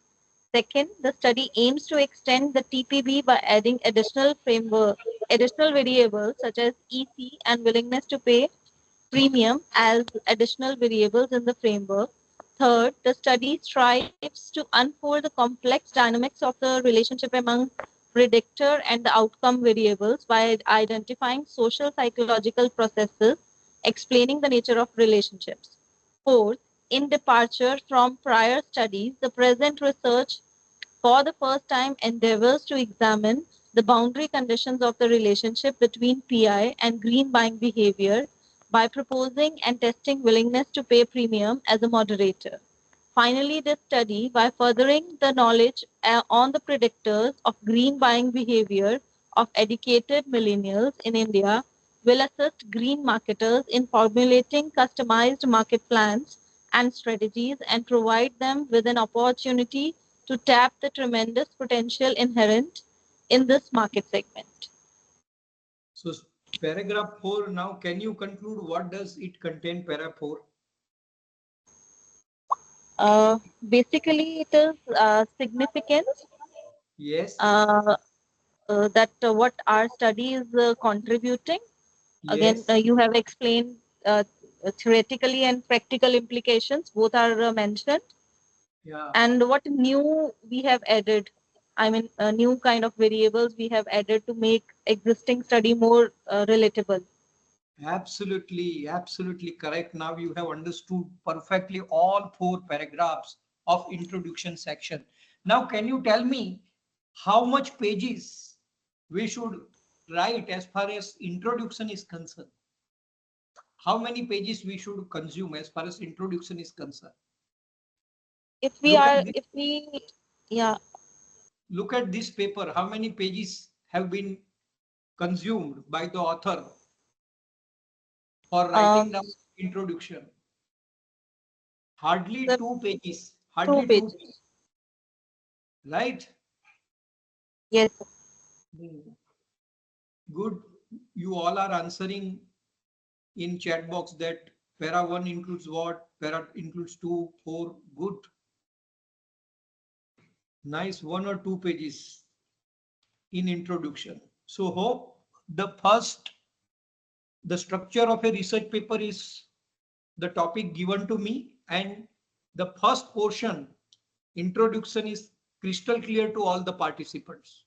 Second, the study aims to extend the TPB by adding additional variables such as EC and willingness to pay premium as additional variables in the framework. Third, the study strives to unfold the complex dynamics of the relationship among predictor and the outcome variables by identifying social psychological processes explaining the nature of relationships. Fourth, in departure from prior studies, the present research for the first time endeavors to examine the boundary conditions of the relationship between PI and green buying behavior by proposing and testing willingness to pay premium as a moderator. Finally, this study, by furthering the knowledge on the predictors of green buying behavior of educated millennials in India, will assist green marketers in formulating customized market plans and strategies and provide them with an opportunity to tap the tremendous potential inherent in this market segment. So paragraph 4 now, can you conclude what does it contain, para 4? Basically, it is significance Yes, that what our study is contributing. Again, yes, you have explained theoretically and practical implications, both are mentioned. yeah. And what new we have added, I mean, new kind of variables we have added to make existing study more relatable. Absolutely correct. Now you have understood perfectly all 4 paragraphs of introduction section. Now can you tell me how much pages we should write as far as introduction is concerned? How many pages we should consume as far as introduction is concerned? If we Look are, at this, if we, yeah, look at this paper. How many pages have been consumed by the author for writing um, down introduction? Hardly the 2 pages. two Hardly two, pages. right? Yes, Hmm. Good. You all are answering in chat box that para 1 includes what, para includes 2, 4. Good. Nice. 1 or 2 pages in introduction. So hope the structure of a research paper is the topic given to me, and the first portion, introduction, is crystal clear to all the participants.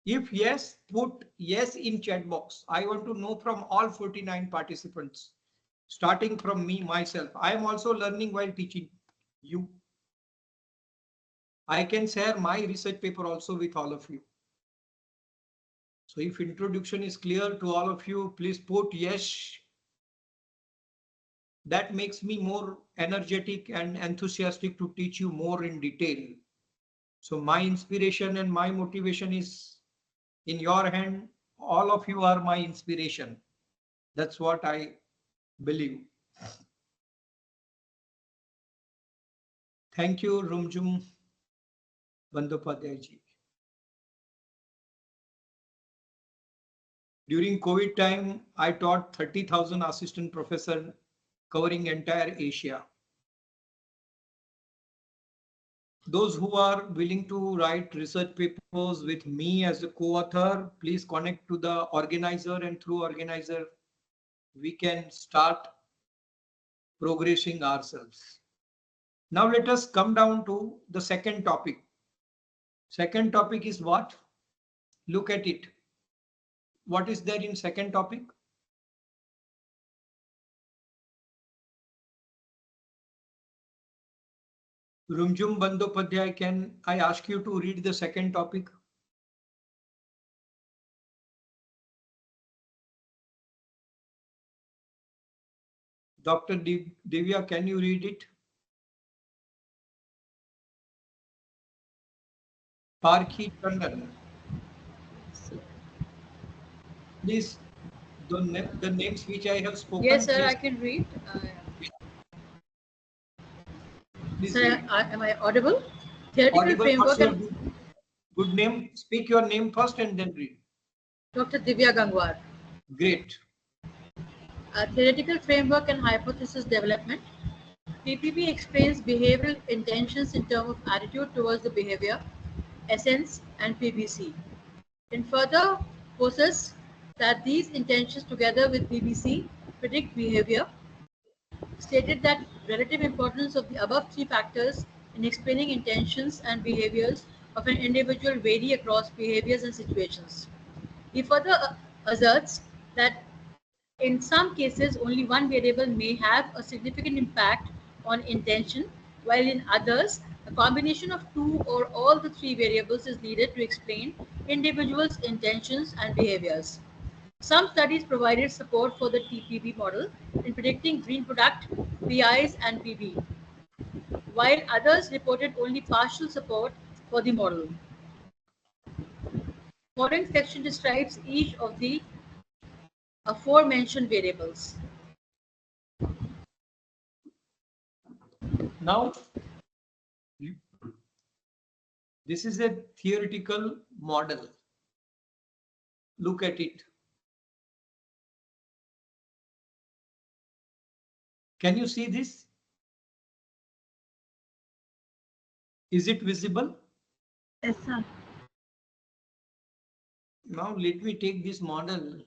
If yes, put yes in chat box. I want to know from all 49 participants, starting from me myself. I am also learning while teaching you. I can share my research paper also with all of you. So if introduction is clear to all of you, please put yes. That makes me more energetic and enthusiastic to teach you more in detail. So my inspiration and my motivation is in your hand. All of you are my inspiration. That's what I believe. Thank you, Rumjum. Bandyopadhyay ji. During COVID time, I taught 30,000 assistant professor covering entire Asia. Those who are willing to write research papers with me as a co-author, please connect to the organizer, and through organizer, we can start progressing ourselves. Now let us come down to the second topic. Second topic is what? Look at it. What is there in second topic? Rumjum Bandyopadhyay, can I ask you to read the second topic? Dr. Divya, can you read it? Parkhi Tandon. Please, the names which I have spoken. Yes, sir, please, I can read. please Sir, read. am I audible? Theoretical Audible. What's framework your and good name? Speak your name first and then read. Dr. Divya Gangwar. Great. Theoretical framework and hypothesis development. PPP explains behavioral intentions in terms of attitude towards the behavior, essence, and PBC. It further poses that these intentions together with PBC predict behavior, stated that relative importance of the above three factors in explaining intentions and behaviors of an individual vary across behaviors and situations. He further asserts that in some cases, only one variable may have a significant impact on intention, while in others, a combination of two or all the three variables is needed to explain individuals' intentions and behaviors. Some studies provided support for the TPB model in predicting green product, PIs, and PB, while others reported only partial support for the model. The following section describes each of the aforementioned variables. Now, this is a theoretical model. Look at it. Can you see this? Is it visible? Yes, sir. Now let me take this model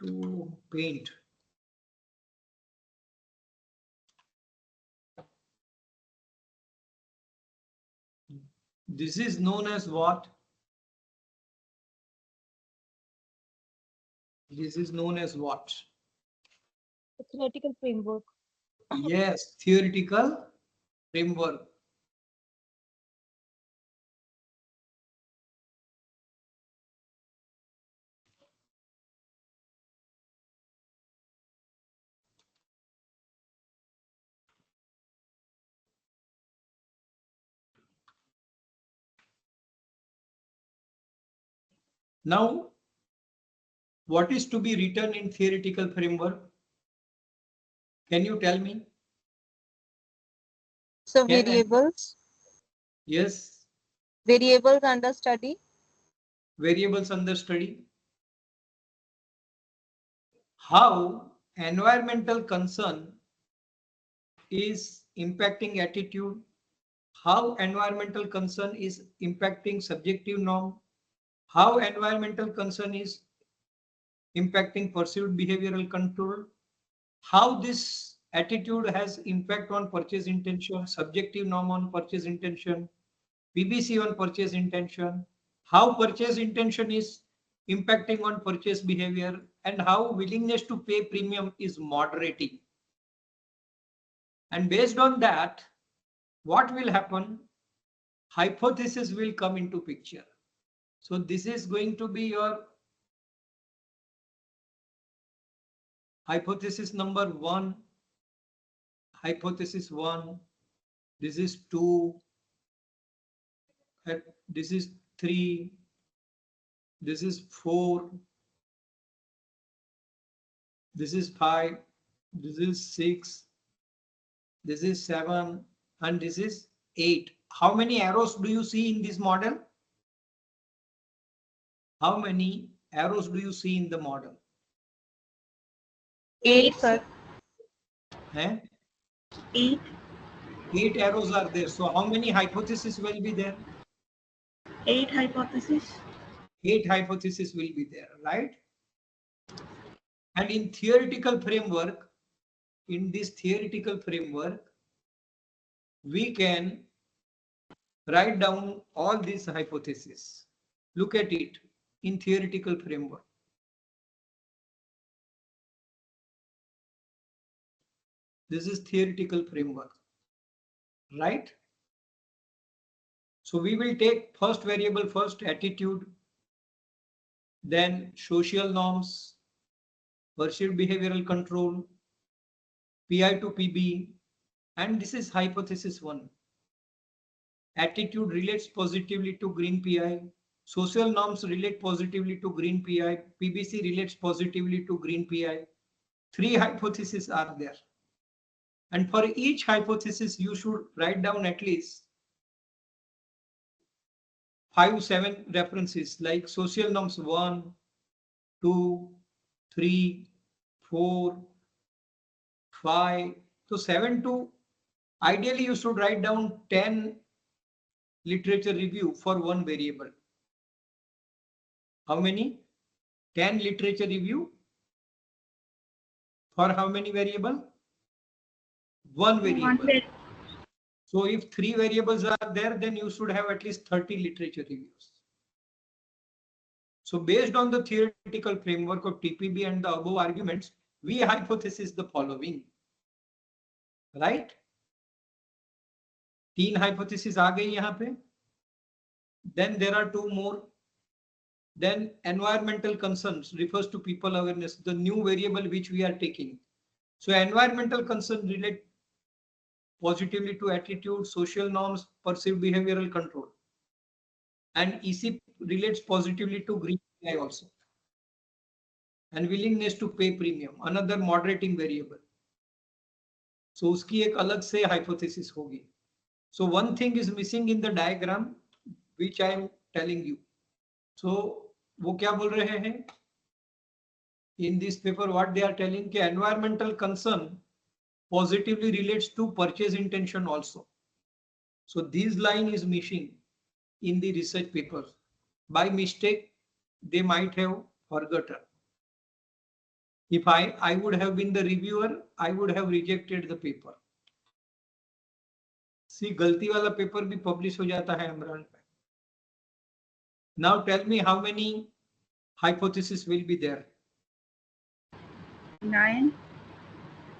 to paint. This is known as what? This is known as what? Theoretical framework. Yes, theoretical framework. Now, what is to be written in theoretical framework? Can you tell me? So Can I- variables, Yes, variables under study. variables under study. How environmental concern is impacting attitude, how environmental concern is impacting subjective norm, how environmental concern is impacting perceived behavioral control, how this attitude has impact on purchase intention, subjective norm on purchase intention, PBC on purchase intention, how purchase intention is impacting on purchase behavior, and how willingness to pay premium is moderating. And based on that, what will happen? Hypothesis will come into picture. So this is going to be your hypothesis number one, hypothesis one, this is two, this is three, this is four, this is five, this is six, this is 7, and this is 8. How many arrows do you see in this model? How many arrows do you see in the model? 8, sir. Eh? 8. 8 arrows are there. So how many hypotheses will be there? 8 hypotheses. 8 hypotheses will be there, right? And in theoretical framework, in this theoretical framework, we can write down all these hypotheses. Look at it in theoretical framework. This is theoretical framework, right? So we will take first variable first, attitude, then social norms, perceived behavioral control, PI to PB, and this is hypothesis 1. Attitude relates positively to green PI, social norms relate positively to green PI, PBC relates positively to green PI. 3 hypotheses are there. And for each hypothesis, you should write down at least 5-7 references like social norms 1, 2, 3, 4, 5. So 7 to, ideally you should write down 10 literature review for one variable. How many? 10 literature review for how many variable? One variable. So if 3 variables are there, then you should have at least 30 literature reviews. So based on the theoretical framework of TPB and the above arguments, we hypothesize the following, right? 3 hypotheses आ गई यहाँ पे. Then there are 2 more. Then environmental concerns refers to people awareness, the new variable which we are taking. So environmental concern relate positively to attitude, social norms, perceived behavioral control. And EC relates positively to green PI also. And willingness to pay premium, another moderating variable. So उसकी एक अलग से hypothesis होगी. So one thing is missing in the diagram, which I am telling you. So वो क्या बोल रहे हैं? In this paper, what they are telling कि environmental concern positively relates to purchase intention also. So this line is missing in the research paper. By mistake, they might have forgotten. If I would have been the reviewer, I would have rejected the paper. See, गलती वाला paper भी publish हो जाता है इमरान पे. Now tell me how many hypotheses will be there? 9.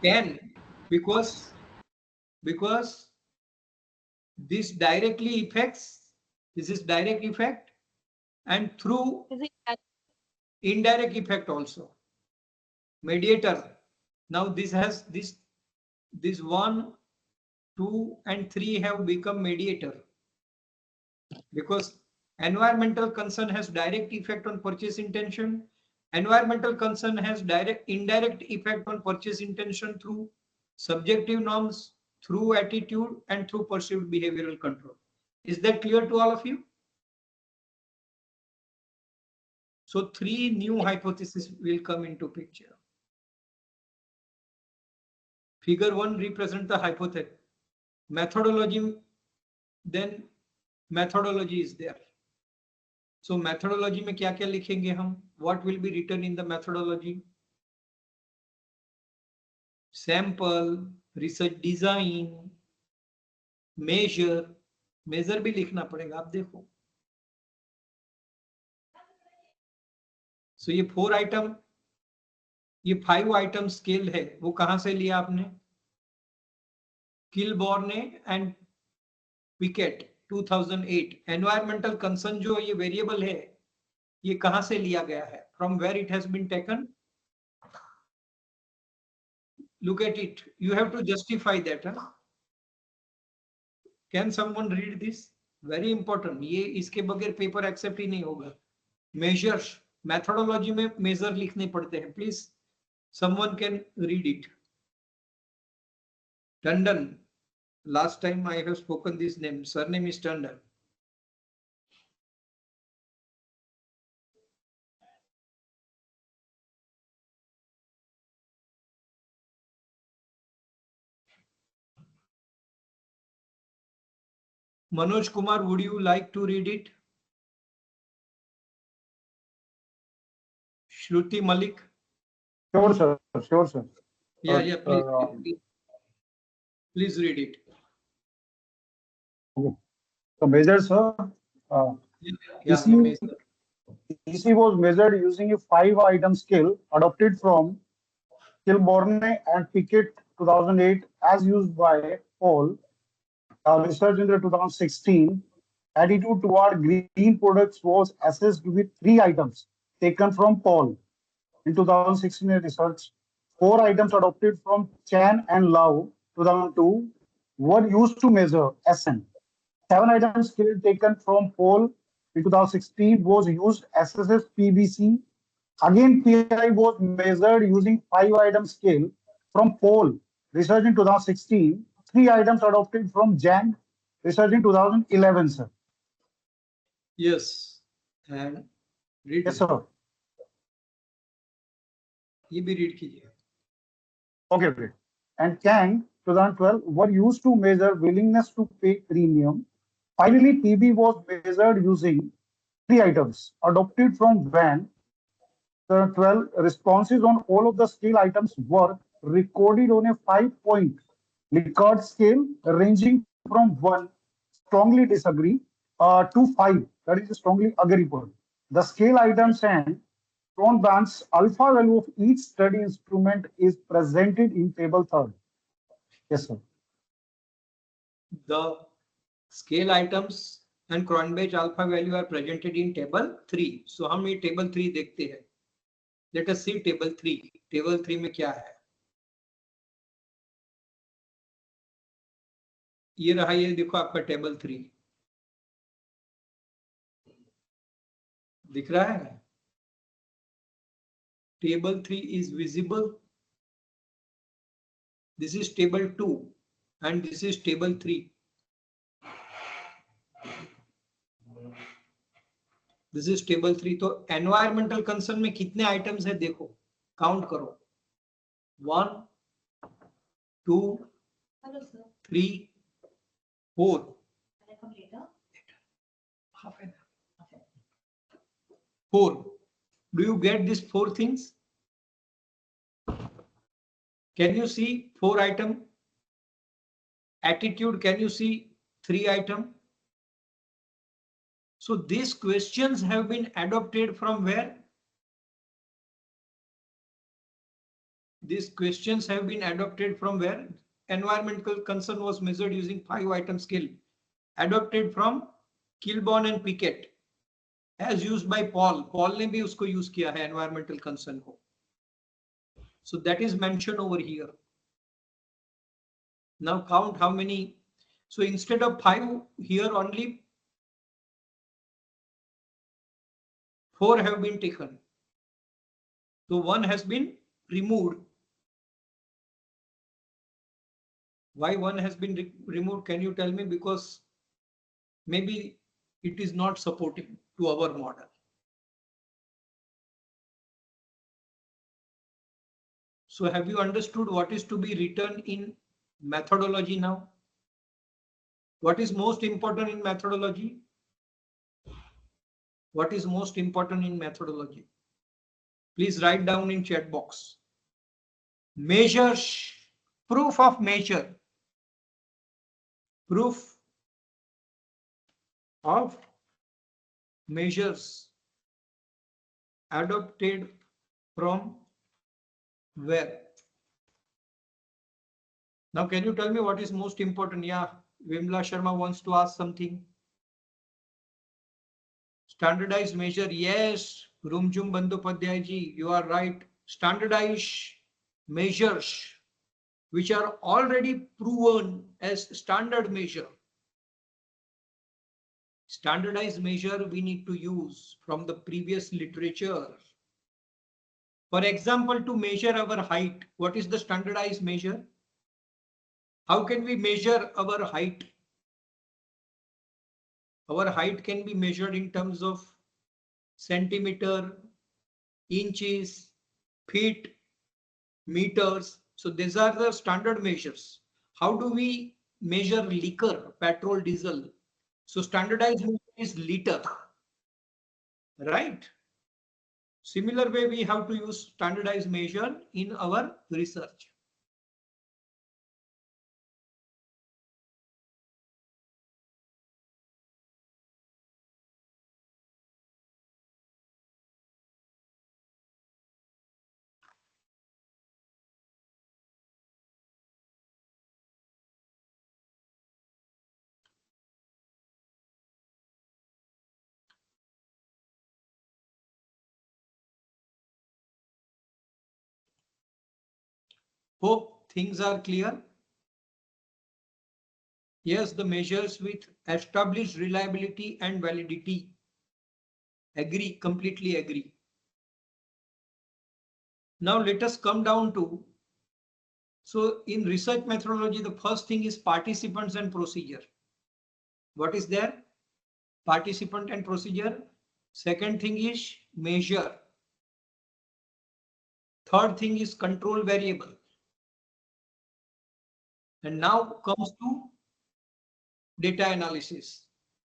10, because this directly affects, this is direct effect, and through indirect effect also. Mediator. Now this has this 1, 2, and 3 have become mediator, because environmental concern has direct effect on purchase intention. Environmental concern has indirect effect on purchase intention through subjective norms, through attitude, and through perceived behavioral control. Is that clear to all of you? So 3 new hypotheses will come into picture. Figure 1 represents the hypothesis. Methodology, then methodology is there. So methodology में क्या क्या लिखेंगे हम? What will be written in the methodology? Sample, research design, measure. Measure भी लिखना पड़ेगा, आप देखो. So ये 4 आइटम, ये 5 आइटम स्केल है, वो कहां से लिया आपने? किलबॉर्ने एंड पिकेट 2008. एनवायरमेंटल कंसर्न जो ये वेरिएबल है, ये कहां से लिया गया है? From where it has been taken? Look at it. You have to justify that. Huh? Can someone read this? Very important. ये इसके बगैर पेपर एक्सेप्ट ही नहीं होगा. Measures. Methodology में measure लिखने पड़ते हैं. Please, someone can read it. Tandon. Last time I have spoken this name. Surname is Tandon. Manoj Kumar, would you like to read it? Shruti Malik. Sure, sir. Sure, sir. Yeah, please read it. Okay. So measures, sir. Yeah, EC, EC was measured using a 5-item scale adopted from Kilborne and Pickett 2008 as used by Paul. Research in the 2016 attitude toward green products was assessed with 3 items taken from Paul. In 2016 research, 4 items adopted from Chan and Lau 2002 were used to measure SN. 7 items scale taken from Paul in 2016 was used assesses PBC. Again, PI was measured using 5-item scale from Paul, research in 2016. 3 items adopted from Jan, research in 2011, sir. Yes, and read. Yes, sir. ये भी read कीजिए. Okay, great. And Kang 2012 were used to measure willingness to pay premium. Finally, PB was measured using 3 items adopted from Van. The 12 responses on all of the scale items were recorded on a 5-point Likert scale ranging from 1, strongly disagree, to 5, that is strongly agreeable. The scale items and Cronbach's alpha value of each study instrument is presented in table 3rd. Yes, sir. The scale items and Cronbach alpha value are presented in table 3. So हम ये table 3 देखते हैं. Let us see table 3. Table 3 में क्या है? ये रहा, ये देखो आपका टेबल 3 दिख रहा है. Table 3 is visible. This is table 2 and this is table 3. This is table 3. तो environmental concern में कितने items है देखो, count करो. 1, 2, 3, 4. 4. Do you get these 4 things? Can you see 4 item? Attitude, can you see 3 item? So these questions have been adopted from where? These questions have been adopted from where? Environmental concern was measured using 5-item scale. Adopted from Kilborn and Pickett. As used by Paul. Paul ने भी उसको use किया है environmental concern को. So that is mentioned over here. Now count how many. So instead of 5 here only 4 have been taken. So 1 has been removed. Why 1 has been removed? Can you tell me? Because maybe it is not supporting to our model. So have you understood what is to be written in methodology now? What is most important in methodology? What is most important in methodology? Please write down in chat box. Measures, proof of measure. Proof of measures adopted from where? Now, can you tell me what is most important? Yeah, Vimla Sharma wants to ask something. Standardized measure. Yes, Rumjum Bandyopadhyay ji, you are right. Standardized measures which are already proven as standard measure. Standardized measure we need to use from the previous literature. For example, to measure our height, what is the standardized measure? How can we measure our height? Our height can be measured in terms of centimeter, inches, feet, meters. So these are the standard measures. How do we measure liquor, petrol, diesel? So standardized measure is liter, right? Similar way we have to use standardized measure in our research. Hope things are clear. Yes, the measures with established reliability and validity. Agree, completely agree. Now let us come down to, so in research methodology, the first thing is participants and procedure. What is there? Participant and procedure. Second thing is measure. Third thing is control variable. And now comes to data analysis.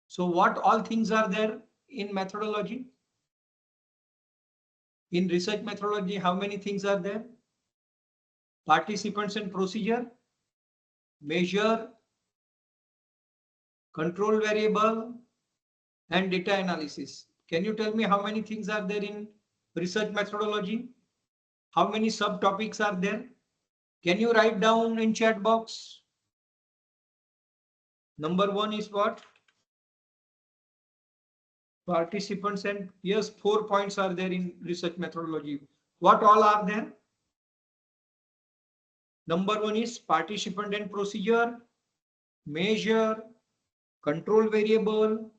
So what all things are there in methodology? In research methodology, how many things are there? Participants and procedure, measure, control variable, and data analysis. Can you tell me how many things are there in research methodology? How many subtopics are there? Can you write down in chat box? Number one is what? Participants, and yes, 4 points are there in research methodology. What all are there? Number one is participant and procedure, measure, control variable,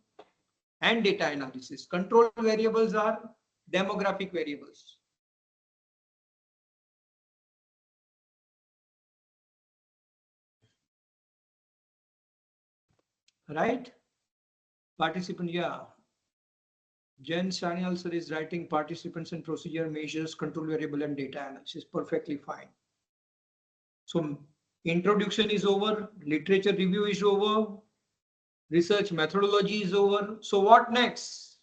and data analysis. Control variables are demographic variables. Right? Participant, yeah. Jen Shani also is writing participants and procedure, measures, control variable, and data analysis. Perfectly fine. So introduction is over, literature review is over, research methodology is over. So what next?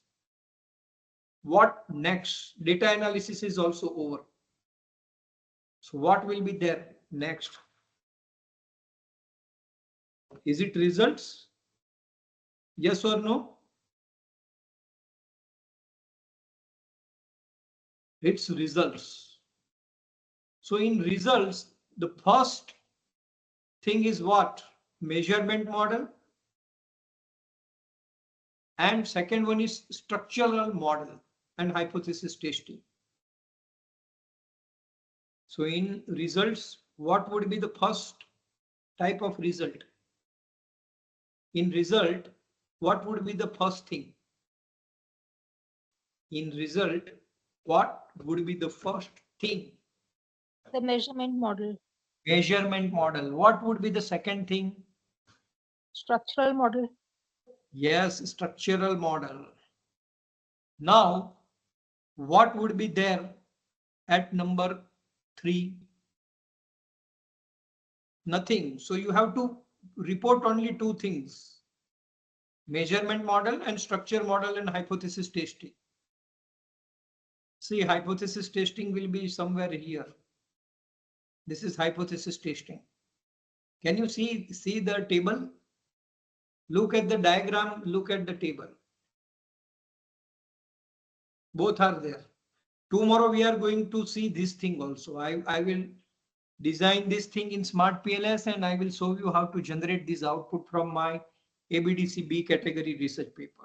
What next? Data analysis is also over. So what will be there next? Is it results? Yes or no? It's results. So in results, the first thing is what? Measurement model. And second one is structural model and hypothesis testing. So in results, what would be the first type of result? In result, what would be the first thing? In result, what would be the first thing? The measurement model. Measurement model. What would be the second thing? Structural model. Yes, structural model. Now, what would be there at number 3? Nothing. So you have to report only 2 things. Measurement model and structure model and hypothesis testing. See, hypothesis testing will be somewhere here. This is hypothesis testing. Can you see the table? Look at the diagram, look at the table. Both are there. Tomorrow we are going to see this thing also. I will design this thing in Smart PLS and I will show you how to generate this output from my ABDC B category research paper.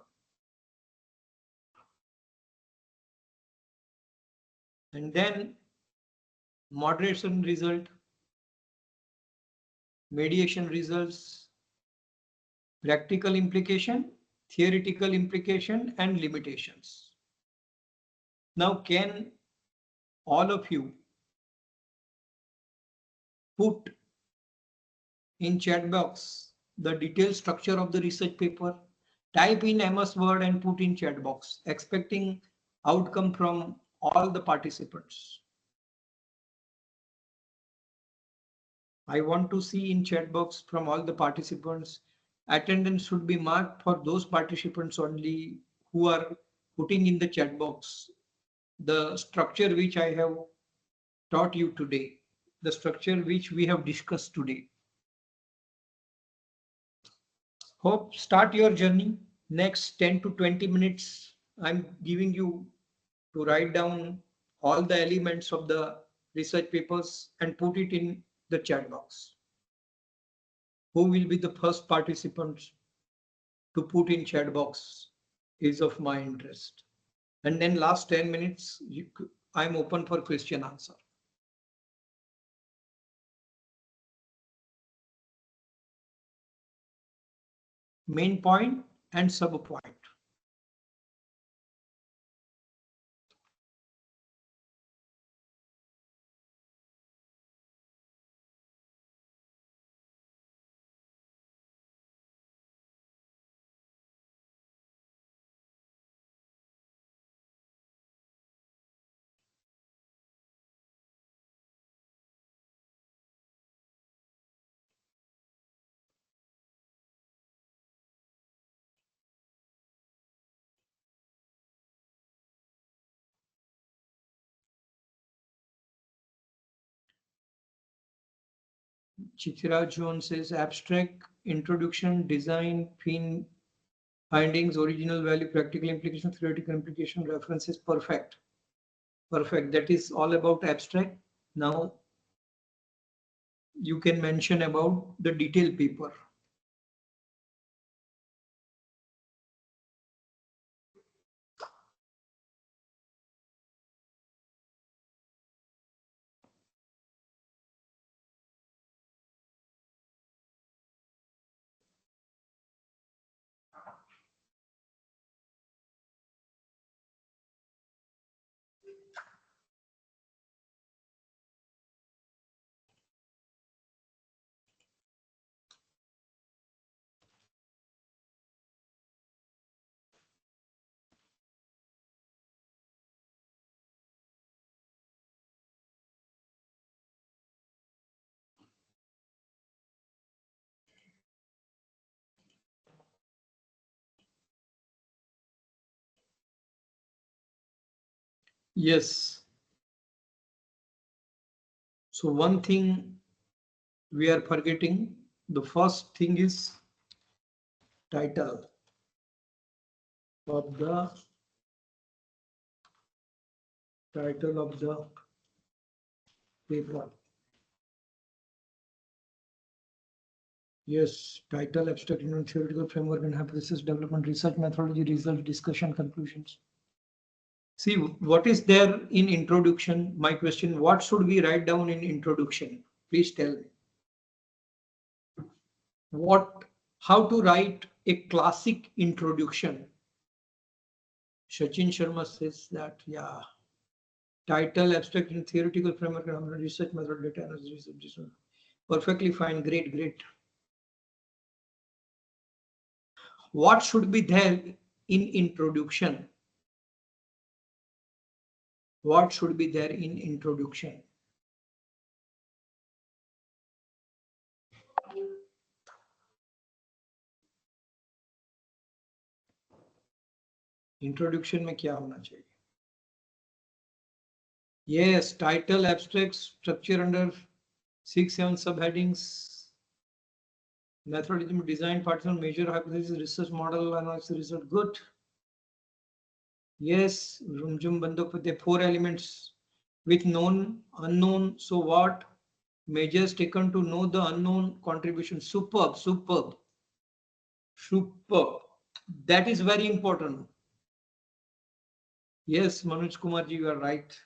And then moderation result, mediation results, practical implication, theoretical implication, and limitations. Now, can all of you put in chat box the detailed structure of the research paper. Type in MS Word and put in chat box, expecting outcome from all the participants. I want to see in chat box from all the participants. Attendance should be marked for those participants only who are putting in the chat box the structure which I have taught you today, the structure which we have discussed today. Hope start your journey. Next 10 to 20 minutes, I'm giving you to write down all the elements of the research papers and put it in the chat box. Who will be the first participants to put in chat box is of my interest. And then last 10 minutes, I'm open for question answer. Main point and sub point. Chitra Jones says abstract, introduction, design, findings, original value, practical implication, theoretical implication, references, perfect. Perfect. That is all about abstract. Now you can mention about the detailed paper. Yes. So one thing we are forgetting. The first thing is title of the paper. Yes, title, abstract, theoretical framework and hypothesis development, research methodology, results, discussion, conclusions. See, what is there in introduction? My question, what should we write down in introduction? Please tell me. How to write a classic introduction? Sachin Sharma says that, yeah. Title, abstract and theoretical framework, research method, data analysis. Perfectly fine, great. What should be there in introduction? What should be there in introduction? Introduction में क्या होना चाहिए? Yes, title, abstract, structure under 6-7 subheadings, methodology, design, partition, measure, hypothesis, research model, analysis, result. Good. Yes, Rumjum Bandopate, 4 elements with known, unknown. So what? Measures taken to know the unknown contribution. Superb. That is very important. Yes, Manoj Kumar ji, you are right.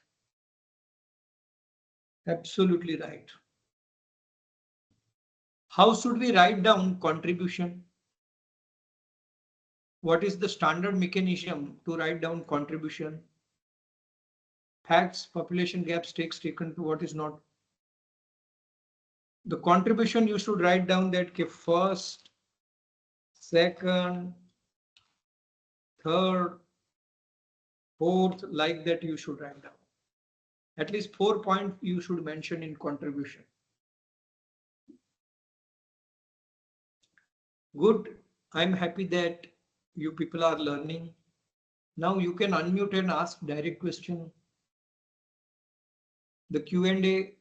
Absolutely right. How should we write down contribution? What is the standard mechanism to write down contribution? Facts, population gaps, stakes taken to what is not. the contribution you should write down that first, second, third, fourth, like that you should write down. At least 4 points you should mention in contribution. Good. I'm happy that you people are learning. Now you can unmute and ask direct question. The Q&A.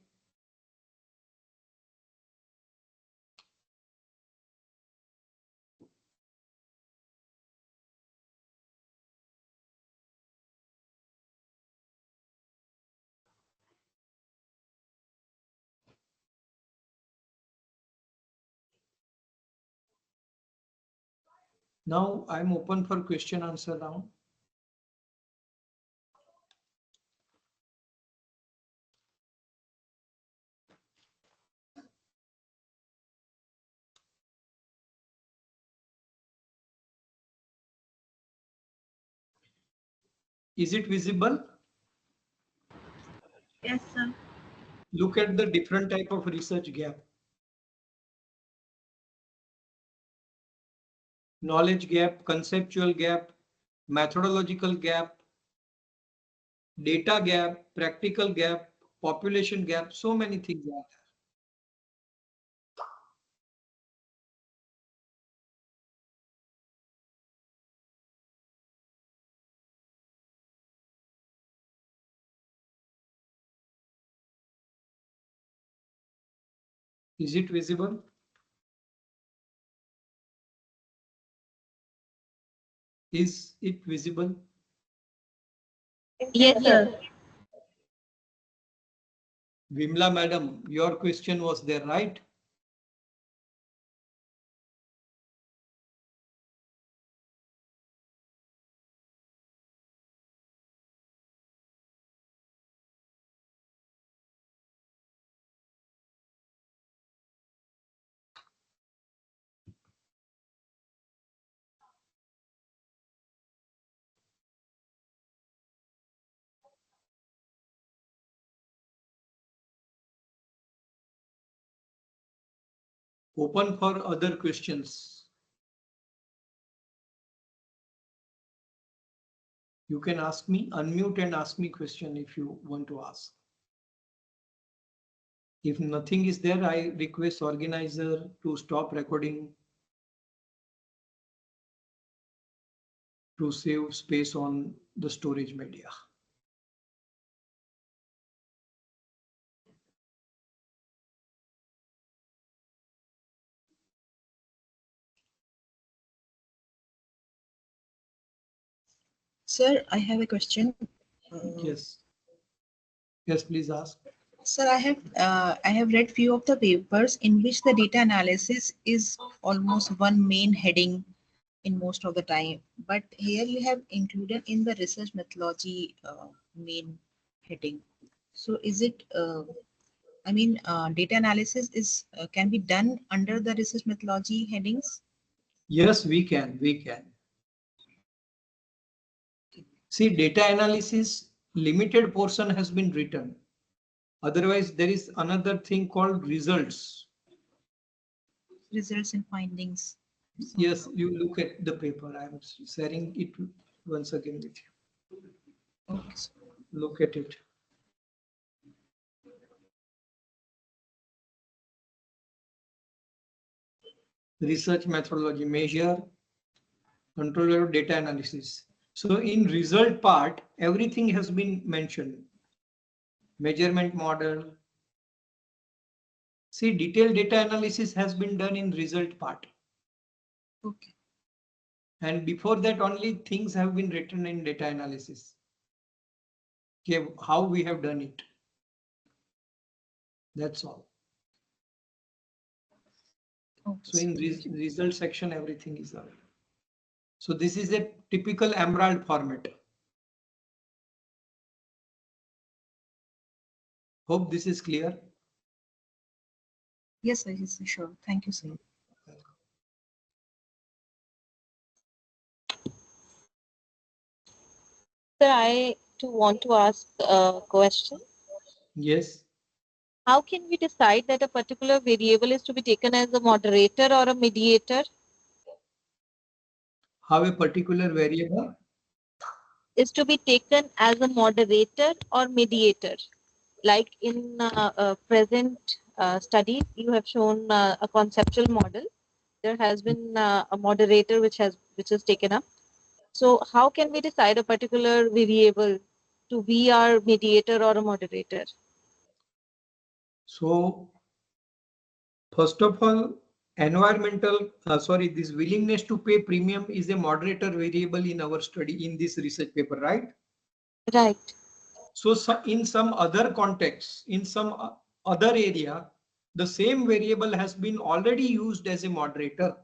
Now I'm open for question answer round. Is it visible? Yes, sir. Look at the different type of research gap. Knowledge gap, conceptual gap, methodological gap, data gap, practical gap, population gap, so many things are there. Is it visible? Is it visible? Yes, Sir. sir. Vimla madam, your question was there, right? Open for other questions. You can ask me, unmute and ask me question if you want to ask. If nothing is there, I request organizer to stop recording to save space on the storage media. Sir, I have a question. Yes. Yes, please ask. Sir, I have read few of the papers in which the data analysis is almost one main heading in most of the time, but here you have included in the research methodology main heading. So is it? Data analysis is can be done under the research methodology headings. Yes, we can. We can. See, data analysis, limited portion has been written. Otherwise, there is another thing called results. Results and findings. Yes, you look at the paper. I am sharing it once again with you. Okay, sir. Look at it. Research methodology, measure, control your data analysis. So in result part, everything has been mentioned. Measurement model. See, detailed data analysis has been done in result part. Okay. And before that, only things have been written in data analysis. Okay, how we have done it. That's all. Okay, So in result section, everything is there. So this is a typical emerald format. Hope this is clear. Yes, sir. Yes, sure. Thank you, sir. Sir, I too want to ask a question. Yes. How can we decide that a particular variable is to be taken as a moderator or a mediator? How a particular variable Is to be taken as a moderator or mediator? Like in present studies, you have shown a conceptual model. There has been a moderator which is taken up. So how can we decide a particular variable to be our mediator or a moderator? So first of all, this willingness to pay premium is a moderator variable in our study in this research paper, right? Right. So in some other context, in some other area, the same variable has been already used as a moderator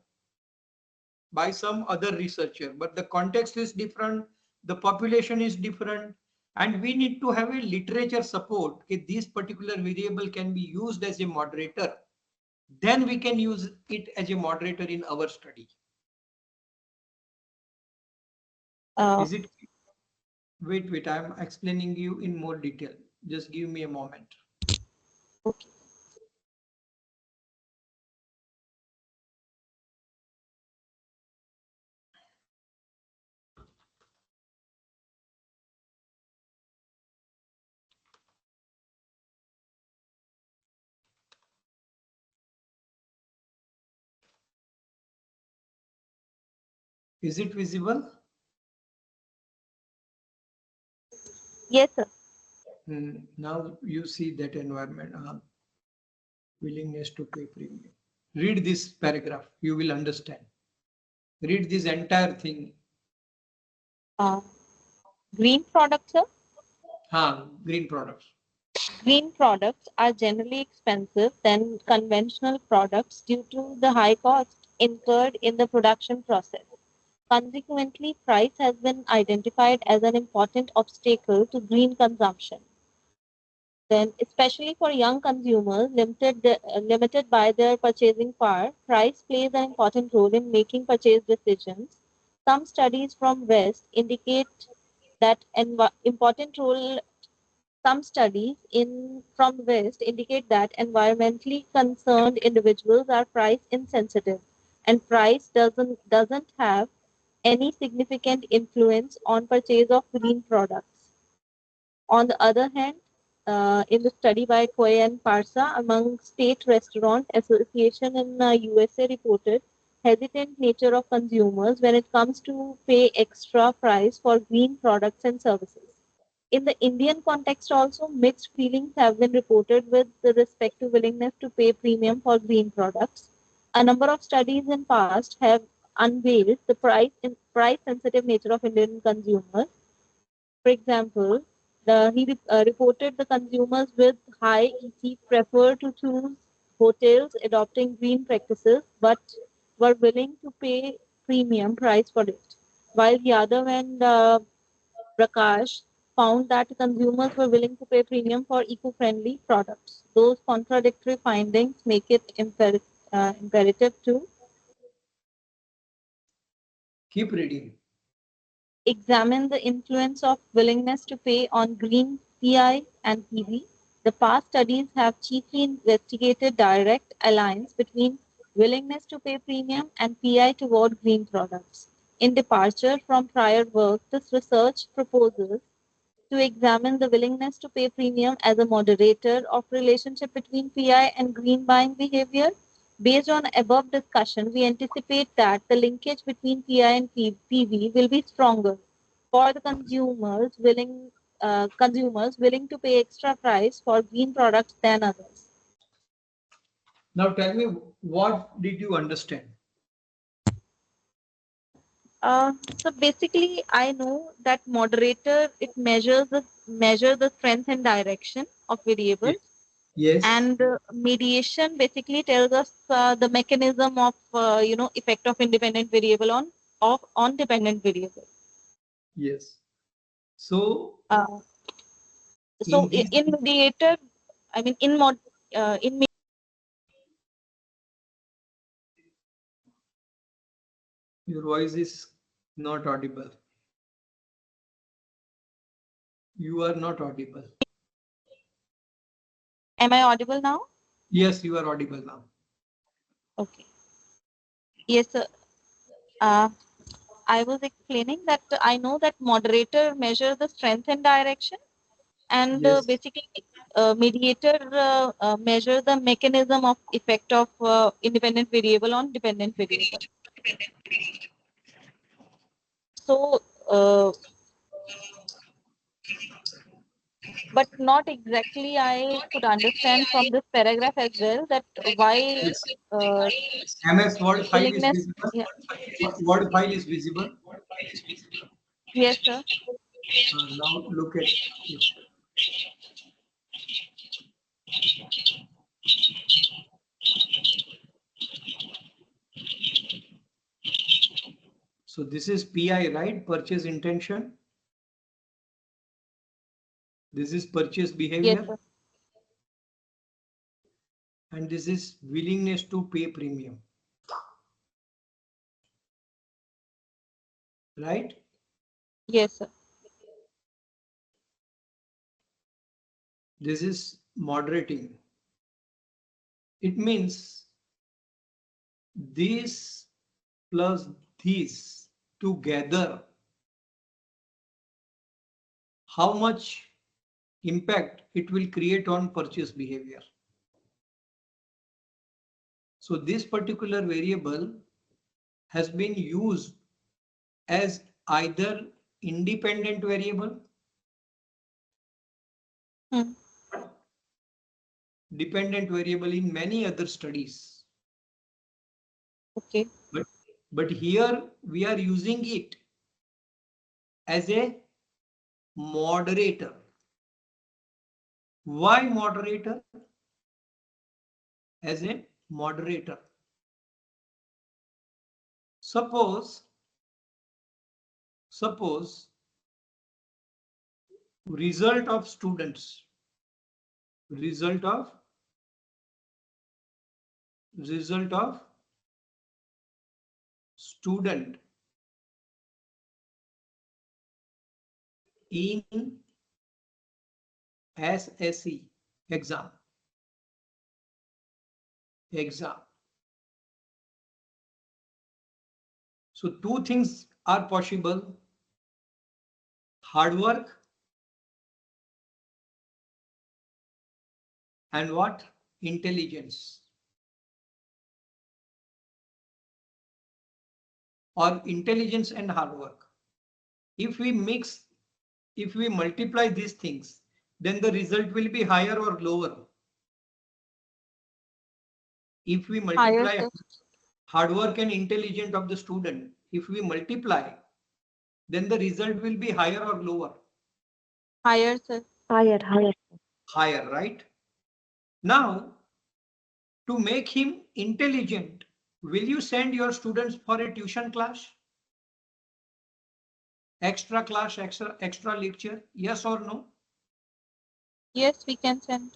by some other researcher, but the context is different, the population is different, and we need to have a literature support if this particular variable can be used as a moderator. Then we can use it as a moderator in our study. Is it? Wait, I'm explaining you in more detail. Just give me a moment. Okay. Is it visible? Yes, sir. Now you see that environment, willingness to pay premium. Read this paragraph, you will understand. Read this entire thing. Green products, sir? Green products. Green products are generally expensive than conventional products due to the high cost incurred in the production process. Consequently, price has been identified as an important obstacle to green consumption. Then, especially for young consumers limited by their purchasing power, price plays an important role in making purchase decisions. Some studies from West indicate that important role. Some studies from West indicate that environmentally concerned individuals are price insensitive, and price doesn't have any significant influence on purchase of green products. On the other hand, in the study by Koy and Parsa among state restaurant association in USA reported hesitant nature of consumers when it comes to pay extra price for green products and services. In the Indian context also, mixed feelings have been reported with respect to willingness to pay premium for green products. A number of studies in past have unveiled the price sensitive nature of Indian consumers. For example, he reported the consumers with high EC prefer to choose hotels adopting green practices but were willing to pay premium price for it. While Yadav and Prakash found that consumers were willing to pay premium for eco-friendly products. Those contradictory findings make it imperative to Keep reading. examine the influence of willingness to pay on green PI and PV. The past studies have chiefly investigated direct alliance between willingness to pay premium and PI toward green products. In departure from prior work, this research proposes to examine the willingness to pay premium as a moderator of relationship between PI and green buying behavior. Based on above discussion, we anticipate that the linkage between PI and PV will be stronger for the consumers willing to pay extra price for green products than others. Now tell me, what did you understand? So basically, I know that moderator it measure the strength and direction of variables. Yes. And mediation basically tells us the mechanism of effect of independent variable on dependent variable. Yes. So Uh, in this, in mediator, I mean in your voice is not audible. You are not audible. Am I audible now? Yes, you are audible now. Okay. Yes, sir. Uh, I was explaining that I know that moderator measures the strength and direction, and Yes. basically mediator measures the mechanism of effect of independent variable on dependent variable. So, but not exactly I could understand from this paragraph as well that why uh, MS Word file is willingness. visible. Yeah. Word file is visible. Yes, sir. Now look at it. So this is PI, right? Purchase intention. This is purchase Yes, behavior. sir. And this is willingness to pay premium. Right? Yes, sir. This is moderating. It means this plus this together, how much impact it will create on purchase behavior. So this particular variable has been used as either independent variable, dependent variable in many other studies. Okay. But here we are using it as a moderator. Why moderator? As a moderator. Suppose result of students, result of student in SSE exam. So two things are possible: hard work and what? Intelligence. Or intelligence and hard work. If we multiply these things, then the result will be higher or lower. If we Higher, multiply sir. hard work and intelligence of the student, if we multiply, then the result will be higher or lower. Higher, sir. Higher, right? Now, to make him intelligent, will you send your students for a tuition class? Extra class, extra lecture? Yes or no? Yes, we can send.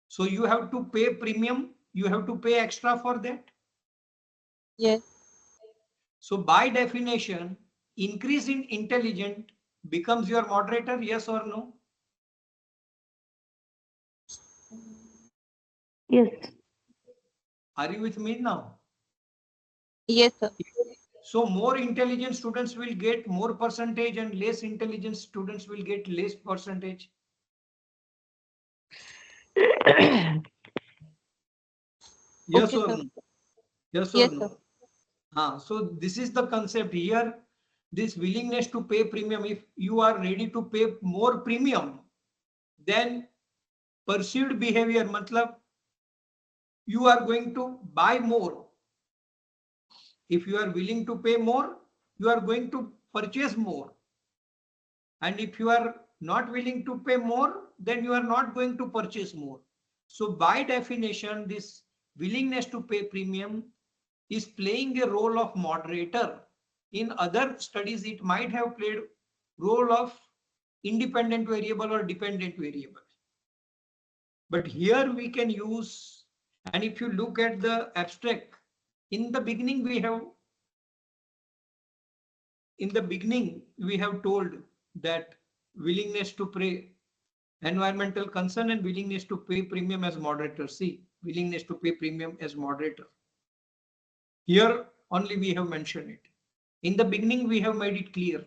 So you have to pay premium. You have to pay extra for that. Yes. So by definition, increase in intelligence becomes your moderator. Yes or no? Are you with me now? Yes, sir. So more intelligent students will get more percentage and less intelligent students will get less percentage. Yes Okay, or sir. no? Yes or Yes, sir. no? So this is the concept here. This willingness to pay premium. If you are ready to pay more premium, then perceived behavior, matlab you are going to buy more. If you are willing to pay more, you are going to purchase more. And if you are not willing to pay more, then you are not going to purchase more. So by definition, this willingness to pay premium is playing a role of moderator. In other studies, it might have played role of independent variable or dependent variable. But here we can use, and if you look at the abstract, in the beginning we have told that willingness to pay Environmental concern and willingness to pay premium as moderator. See, willingness to pay premium as moderator. Here only we have mentioned it. In the beginning, we have made it clear.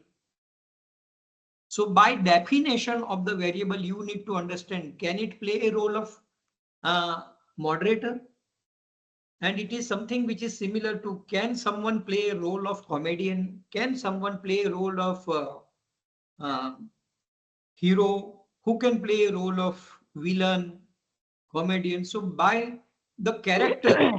So by definition of the variable, you need to understand, can it play a role of moderator? And it is something which is similar to, can someone play a role of comedian? Can someone play a role of hero? Who can play a role of villain, comedian? So by the character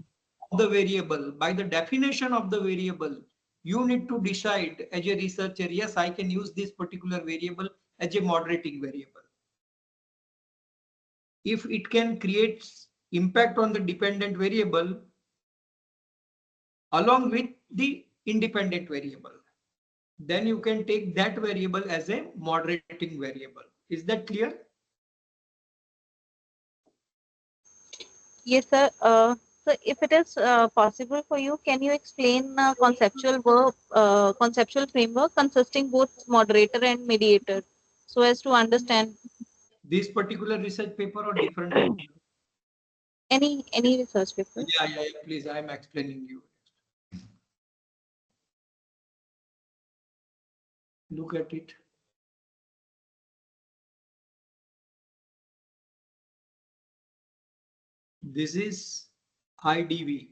of the variable, by the definition of the variable, you need to decide as a researcher, yes, I can use this particular variable as a moderating variable. If it can create impact on the dependent variable along with the independent variable, then you can take that variable as a moderating variable. Is that clear? Yes, sir. So if it is possible for you, can you explain conceptual framework consisting both moderator and mediator, so as to understand This particular research paper or different paper? any research paper? Yeah, please, I am explaining you. Look at it. This is IDV.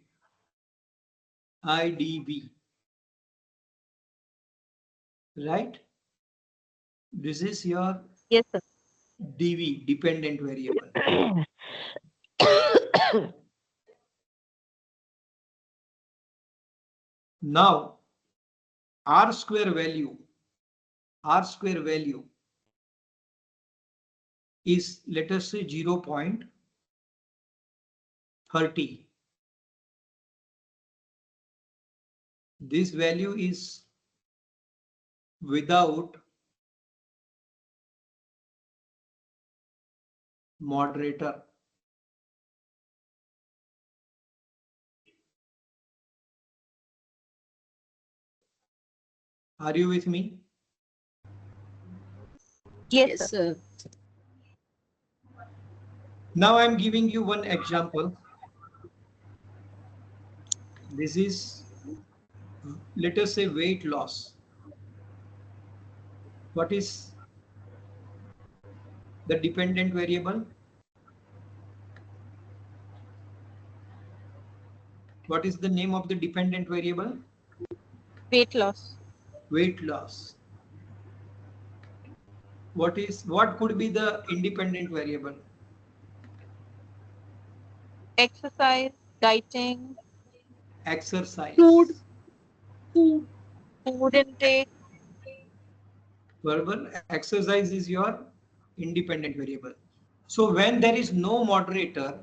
Right? This is your Yes, sir. DV, dependent variable. Now, R square value is, let us say, 0.30. This value is without moderator. Are you with me? Yes, sir. Now I'm giving you one example. This is, let us say, weight loss. What is the dependent variable? What is the name of the dependent variable? Weight loss. Weight loss. What could be the independent variable? Exercise, dieting, Exercise. food intake. Verbal exercise is your independent variable. So when there is no moderator,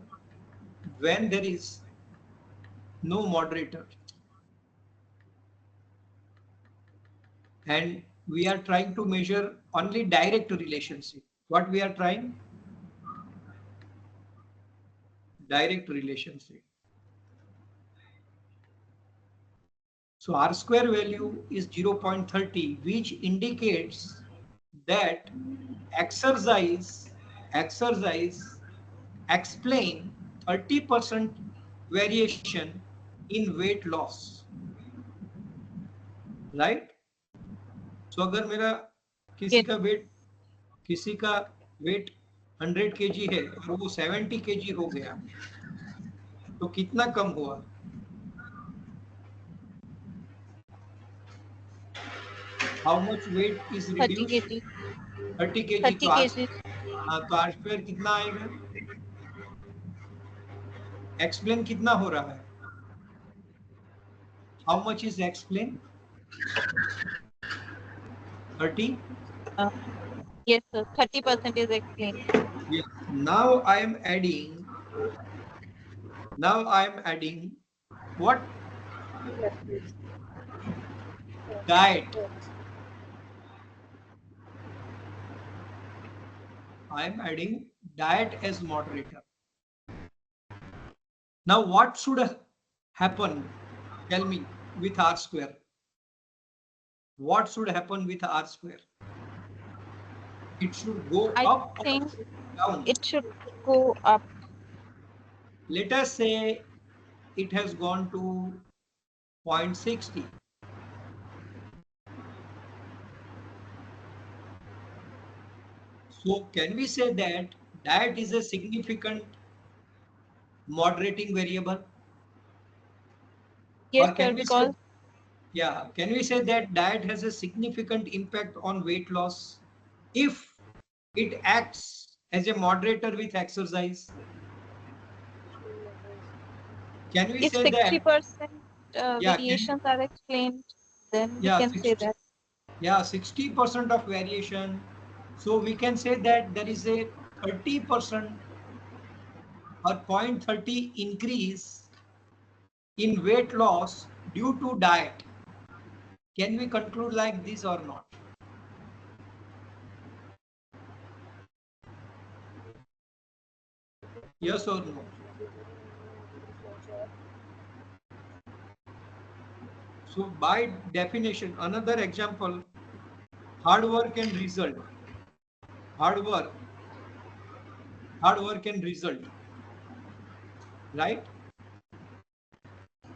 and we are trying to measure only direct relationship. What we are trying? Direct relationship. So R square value is 0.30, which indicates that exercise explain 30% variation in weight loss, right? So अगर मेरा किसी का wait 100 kg है और वो 70 kg हो गया, तो कितना कम हुआ? How much weight is 30 reduced? kg. 30 kg. 30 kg. तो R स्क्वायर कितना आएगा? एक्सप्लेन कितना हो रहा है? How much is explain? 30? Yes, sir. 30% is explained. Yes. Now I am adding what? Diet. I am adding diet as moderator. Now what should happen? Tell me, with R square. What should happen with R square? It should go I up or think down. it should go up. Let us say it has gone to 0.60. So can we say that diet is a significant moderating variable? Yes, Or sir, can we say, because yeah, can we say that diet has a significant impact on weight loss if it acts as a moderator with exercise? Can we if say that, 60% yeah, variations are explained, then we yeah, can say 60, that. yeah, 60% of variation. So we can say that there is a 30% or 0.30 increase in weight loss due to diet. Can we conclude like this or not? Yes or no? So by definition, another example, hard work and result. Hard work, hard work and result, right?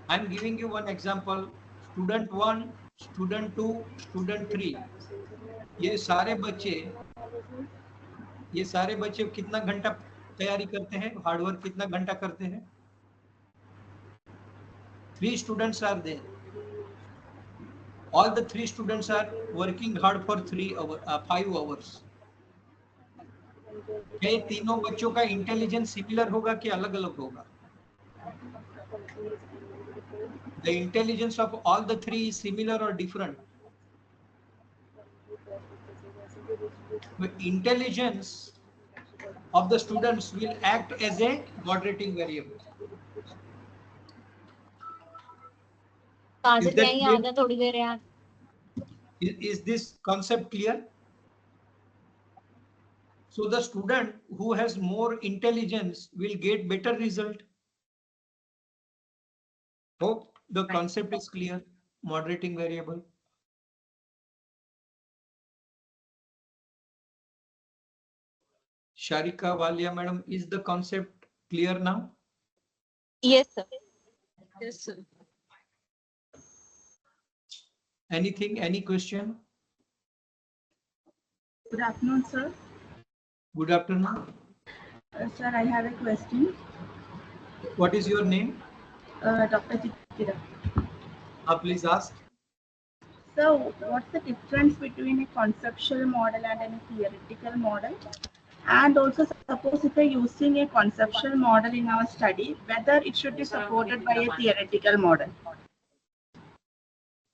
I'm giving you one example. Student 1, student 2, student 3. ये सारे बच्चे ये सारे बच्चे कितना घंटा तैयारी करते हैं, हार्ड वर्क कितना घंटा करते हैं? 3 students are there. All the 3 students are working hard for 5 hours. क्या ये तीनों बच्चों का इंटेलिजेंस सिमिलर होगा कि अलग अलग होगा? The intelligence of all the 3 is similar or different? The intelligence of the students will act as a moderating variable. Is that clear? Is this concept clear? So the student who has more intelligence will get better result. Hope the concept is clear. Moderating variable. Sharika Walia madam, is the concept clear now? Yes, sir. Yes, sir. Anything, any question? Good afternoon, sir. Good afternoon. Sir, I have a question. What is your name? Dr. Chitra. Please ask. So, what's the difference between a conceptual model and a theoretical model? And also, suppose if we're using a conceptual model in our study, whether it should be supported by a theoretical model.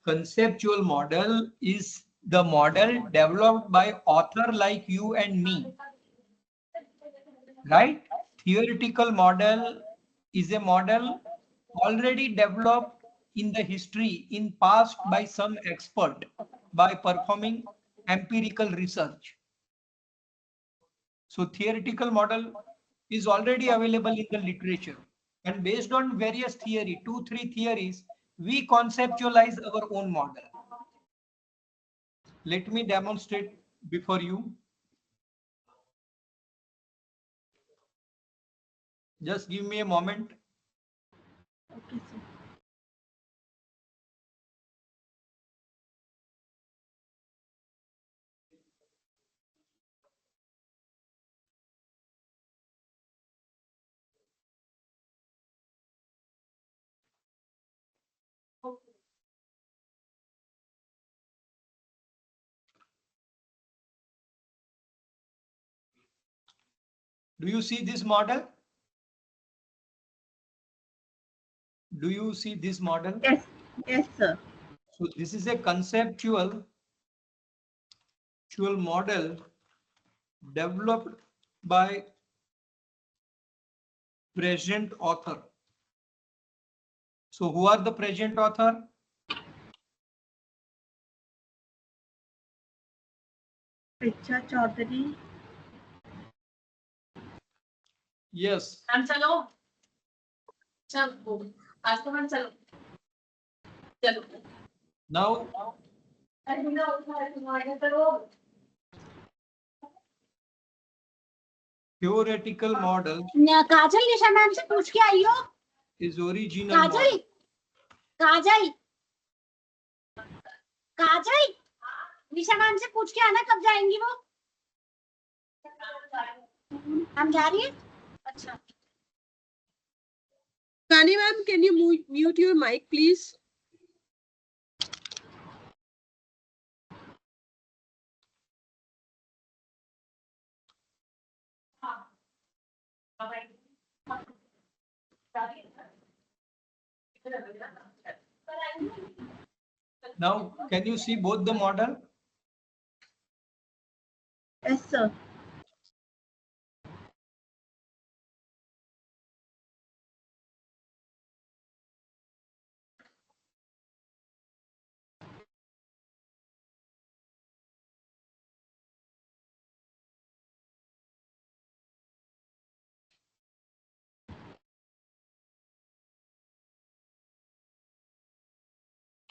Conceptual model is the model developed by author like you and me, right? Theoretical model is a model already developed in the history in past by some expert by performing empirical research. So theoretical model is already available in the literature, and based on various theory, 2-3 theories, we conceptualize our own model. Let me demonstrate before you. Just give me a moment. Okay, sir. Do you see this model? Do you see this model? Yes, yes, sir. So this is a conceptual model developed by present author. So who are the present author? Richa Chaudhary. Yes. Now theoretical model Kajal Nisha ma'am से पूछ के आई हो is original Kajal model. Kajal Kajal Nisha ma'am से पूछ के आना कब जाएंगी वो हम जा रही है अच्छा Kani ma'am, can you mute your mic, please? Now, can you see both the model? Yes, sir.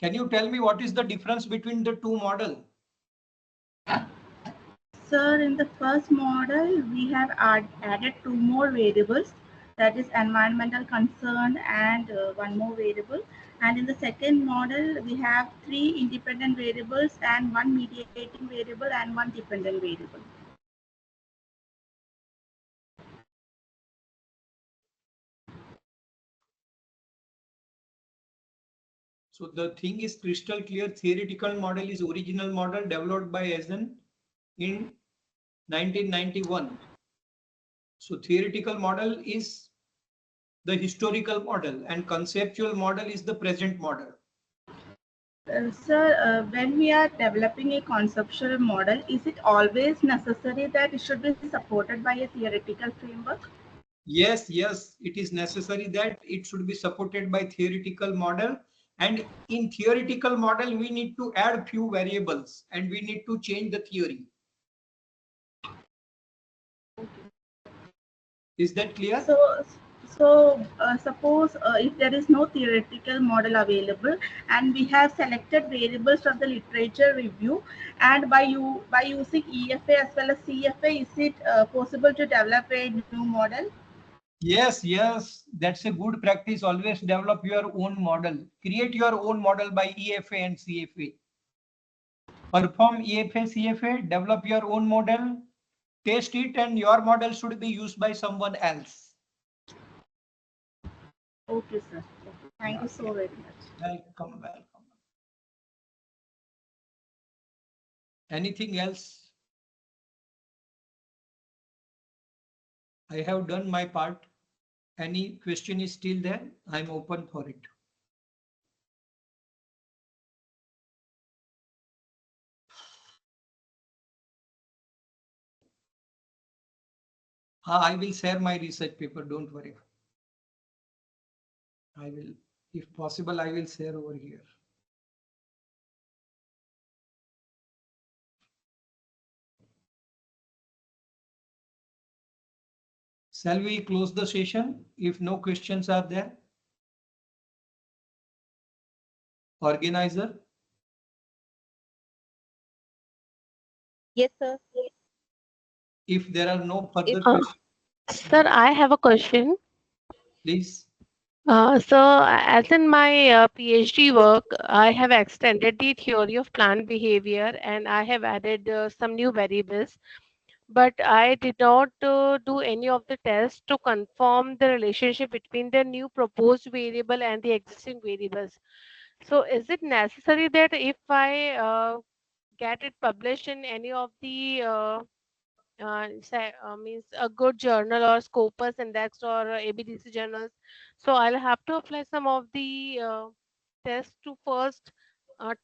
Can you tell me what is the difference between the two models? Sir, in the first model, we have added two more variables, that is environmental concern and one more variable. And in the second model, we have three independent variables and one mediating variable and one dependent variable. So the thing is crystal clear. Theoretical model is original model developed by Eisen in 1991. So theoretical model is the historical model and conceptual model is the present model. Sir, when we are developing a conceptual model, is it always necessary that it should be supported by a theoretical framework? Yes, it is necessary that it should be supported by theoretical model. And in theoretical model, we need to add few variables and we need to change the theory. Is that clear? So suppose if there is no theoretical model available and we have selected variables from the literature review, and by using EFA as well as CFA, is it possible to develop a new model? Yes, that's a good practice. Always develop your own model. Create your own model by EFA and CFA. Perform EFA, CFA, develop your own model, test it, and your model should be used by someone else. Okay, sir. Thank you so very much. Welcome. Anything else? I have done my part. Any question is still there? I'm open for it. I will share my research paper. Don't worry. I will, if possible, I will share over here. Shall we close the session if no questions are there? Organizer? Yes, sir. If there are no further questions. Sir, I have a question. Please. So, as in my PhD work, I have extended the theory of plant behavior and I have added some new variables, but I did not do any of the tests to confirm the relationship between the new proposed variable and the existing variables. So, is it necessary that if I get it published in any of the means a good journal or Scopus Index or ABDC journals. So I'll have to apply some of the tests to first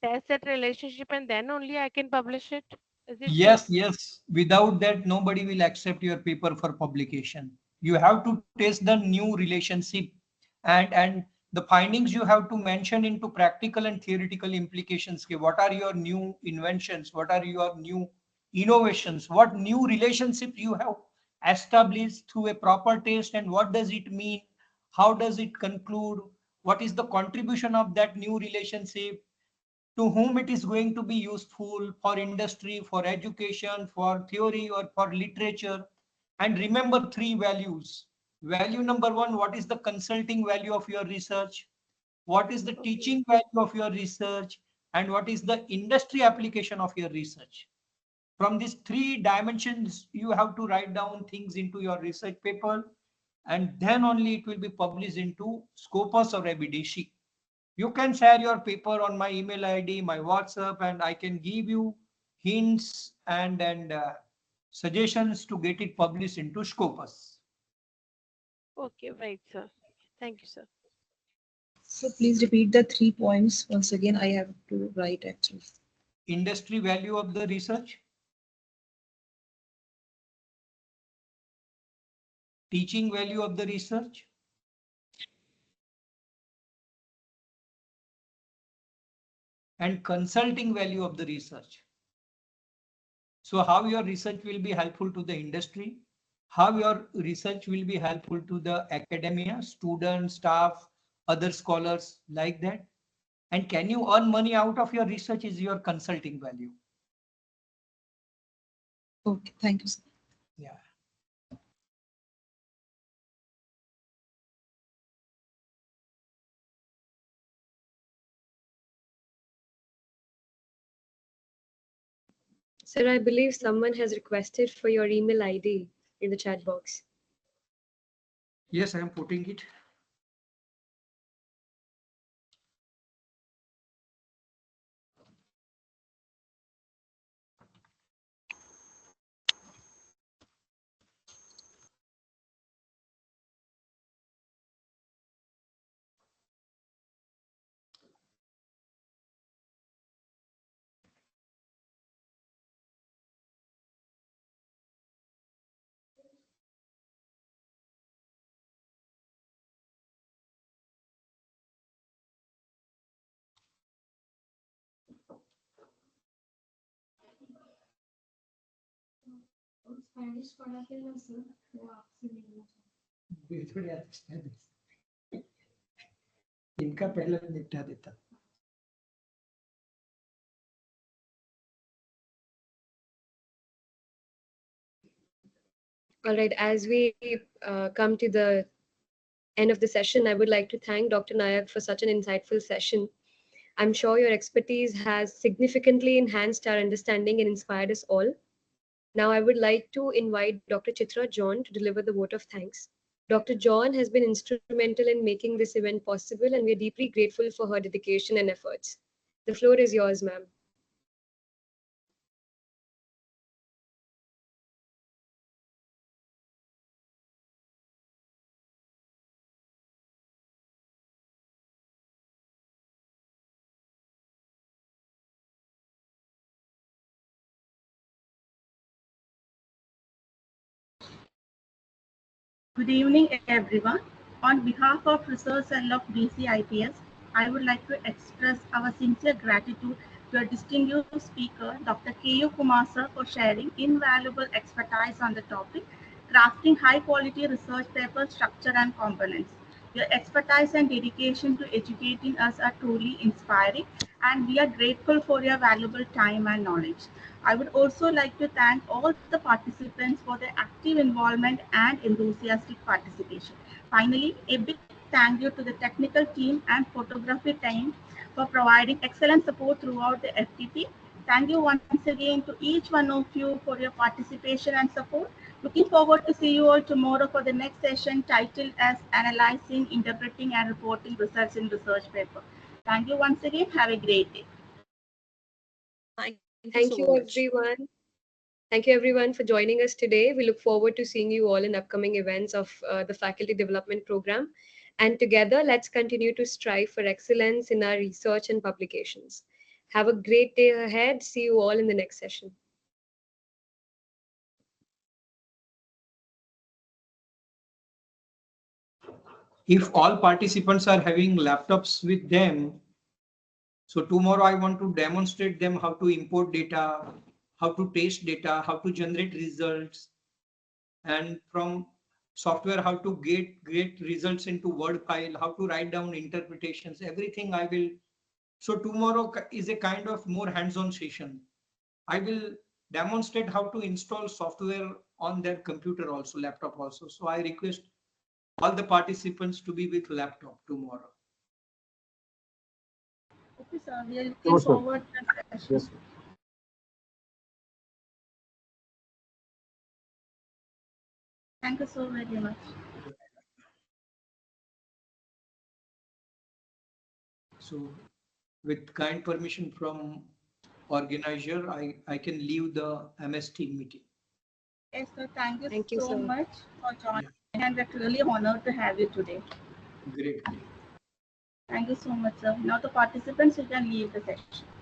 test that relationship and then only I can publish it. Is it so? Yes. Without that, nobody will accept your paper for publication. You have to test the new relationship and the findings you have to mention into practical and theoretical implications. What are your new inventions? What are your new innovations? What new relationships you have established through a proper test, and what does it mean? How does it conclude? What is the contribution of that new relationship? To whom it is going to be useful for industry, for education, for theory, or for literature? And remember three values. Value number one, what is the consulting value of your research? What is the teaching value of your research? And what is the industry application of your research? From these three dimensions, you have to write down things into your research paper, and then only it will be published into Scopus or ABDC. You can share your paper on my email ID, my WhatsApp, and I can give you hints and suggestions to get it published into Scopus. Okay, right, sir. Thank you, sir. So please repeat the 3 points once again. I have to write actually. Industry value of the research, teaching value of the research, and consulting value of the research. So how your research will be helpful to the industry, how your research will be helpful to the academia, students, staff, other scholars like that. And can you earn money out of your research is your consulting value. Okay, thank you, sir. Yeah. Sir, I believe someone has requested for your email ID in the chat box. Yes, I am putting it. इनका पहले निपटा देता. All right, as we come to the end of the session, I would like to thank Dr. Nayak for such an insightful session. I'm sure your expertise has significantly enhanced our understanding and inspired us all. Now, I would like to invite Dr. Chitra John to deliver the vote of thanks. Dr. John has been instrumental in making this event possible, and we are deeply grateful for her dedication and efforts. The floor is yours, ma'am. Good evening, everyone. On behalf of Research Cell of BCIPS, I would like to express our sincere gratitude to our distinguished speaker, Dr. K.U. Kumar sir, for sharing invaluable expertise on the topic, crafting high-quality research papers, structure, and components. Your expertise and dedication to educating us are truly inspiring, and we are grateful for your valuable time and knowledge. I would also like to thank all the participants for their active involvement and enthusiastic participation. Finally, a big thank you to the technical team and photography team for providing excellent support throughout the FTP. Thank you once again to each one of you for your participation and support. Looking forward to see you all tomorrow for the next session titled as Analyzing, Interpreting and Reporting Results in Research Paper. Thank you once again. Have a great day. Thank you Thank so you, much. everyone. Thank you, everyone, for joining us today. We look forward to seeing you all in upcoming events of the Faculty Development Program. And together, let's continue to strive for excellence in our research and publications. Have a great day ahead. See you all in the next session. If all participants are having laptops with them, so tomorrow I want to demonstrate them how to import data, how to test data, how to generate results, and from software how to get results into Word file, how to write down interpretations, everything I will. So tomorrow is a kind of more hands-on session. I will demonstrate how to install software on their computer also, laptop also. So I request all the participants to be with laptop tomorrow. Okay, sir. We are looking Sure, sir. forward to the session. Yes, sir. Thank you so very much. So with kind permission from organizer, I can leave the MS team meeting. Yes, sir. Thank you Thank you, so sir. much for joining, Yeah. and we're really honored to have you today. Great, great. Thank you so much, sir. Now the participants, you can leave the session.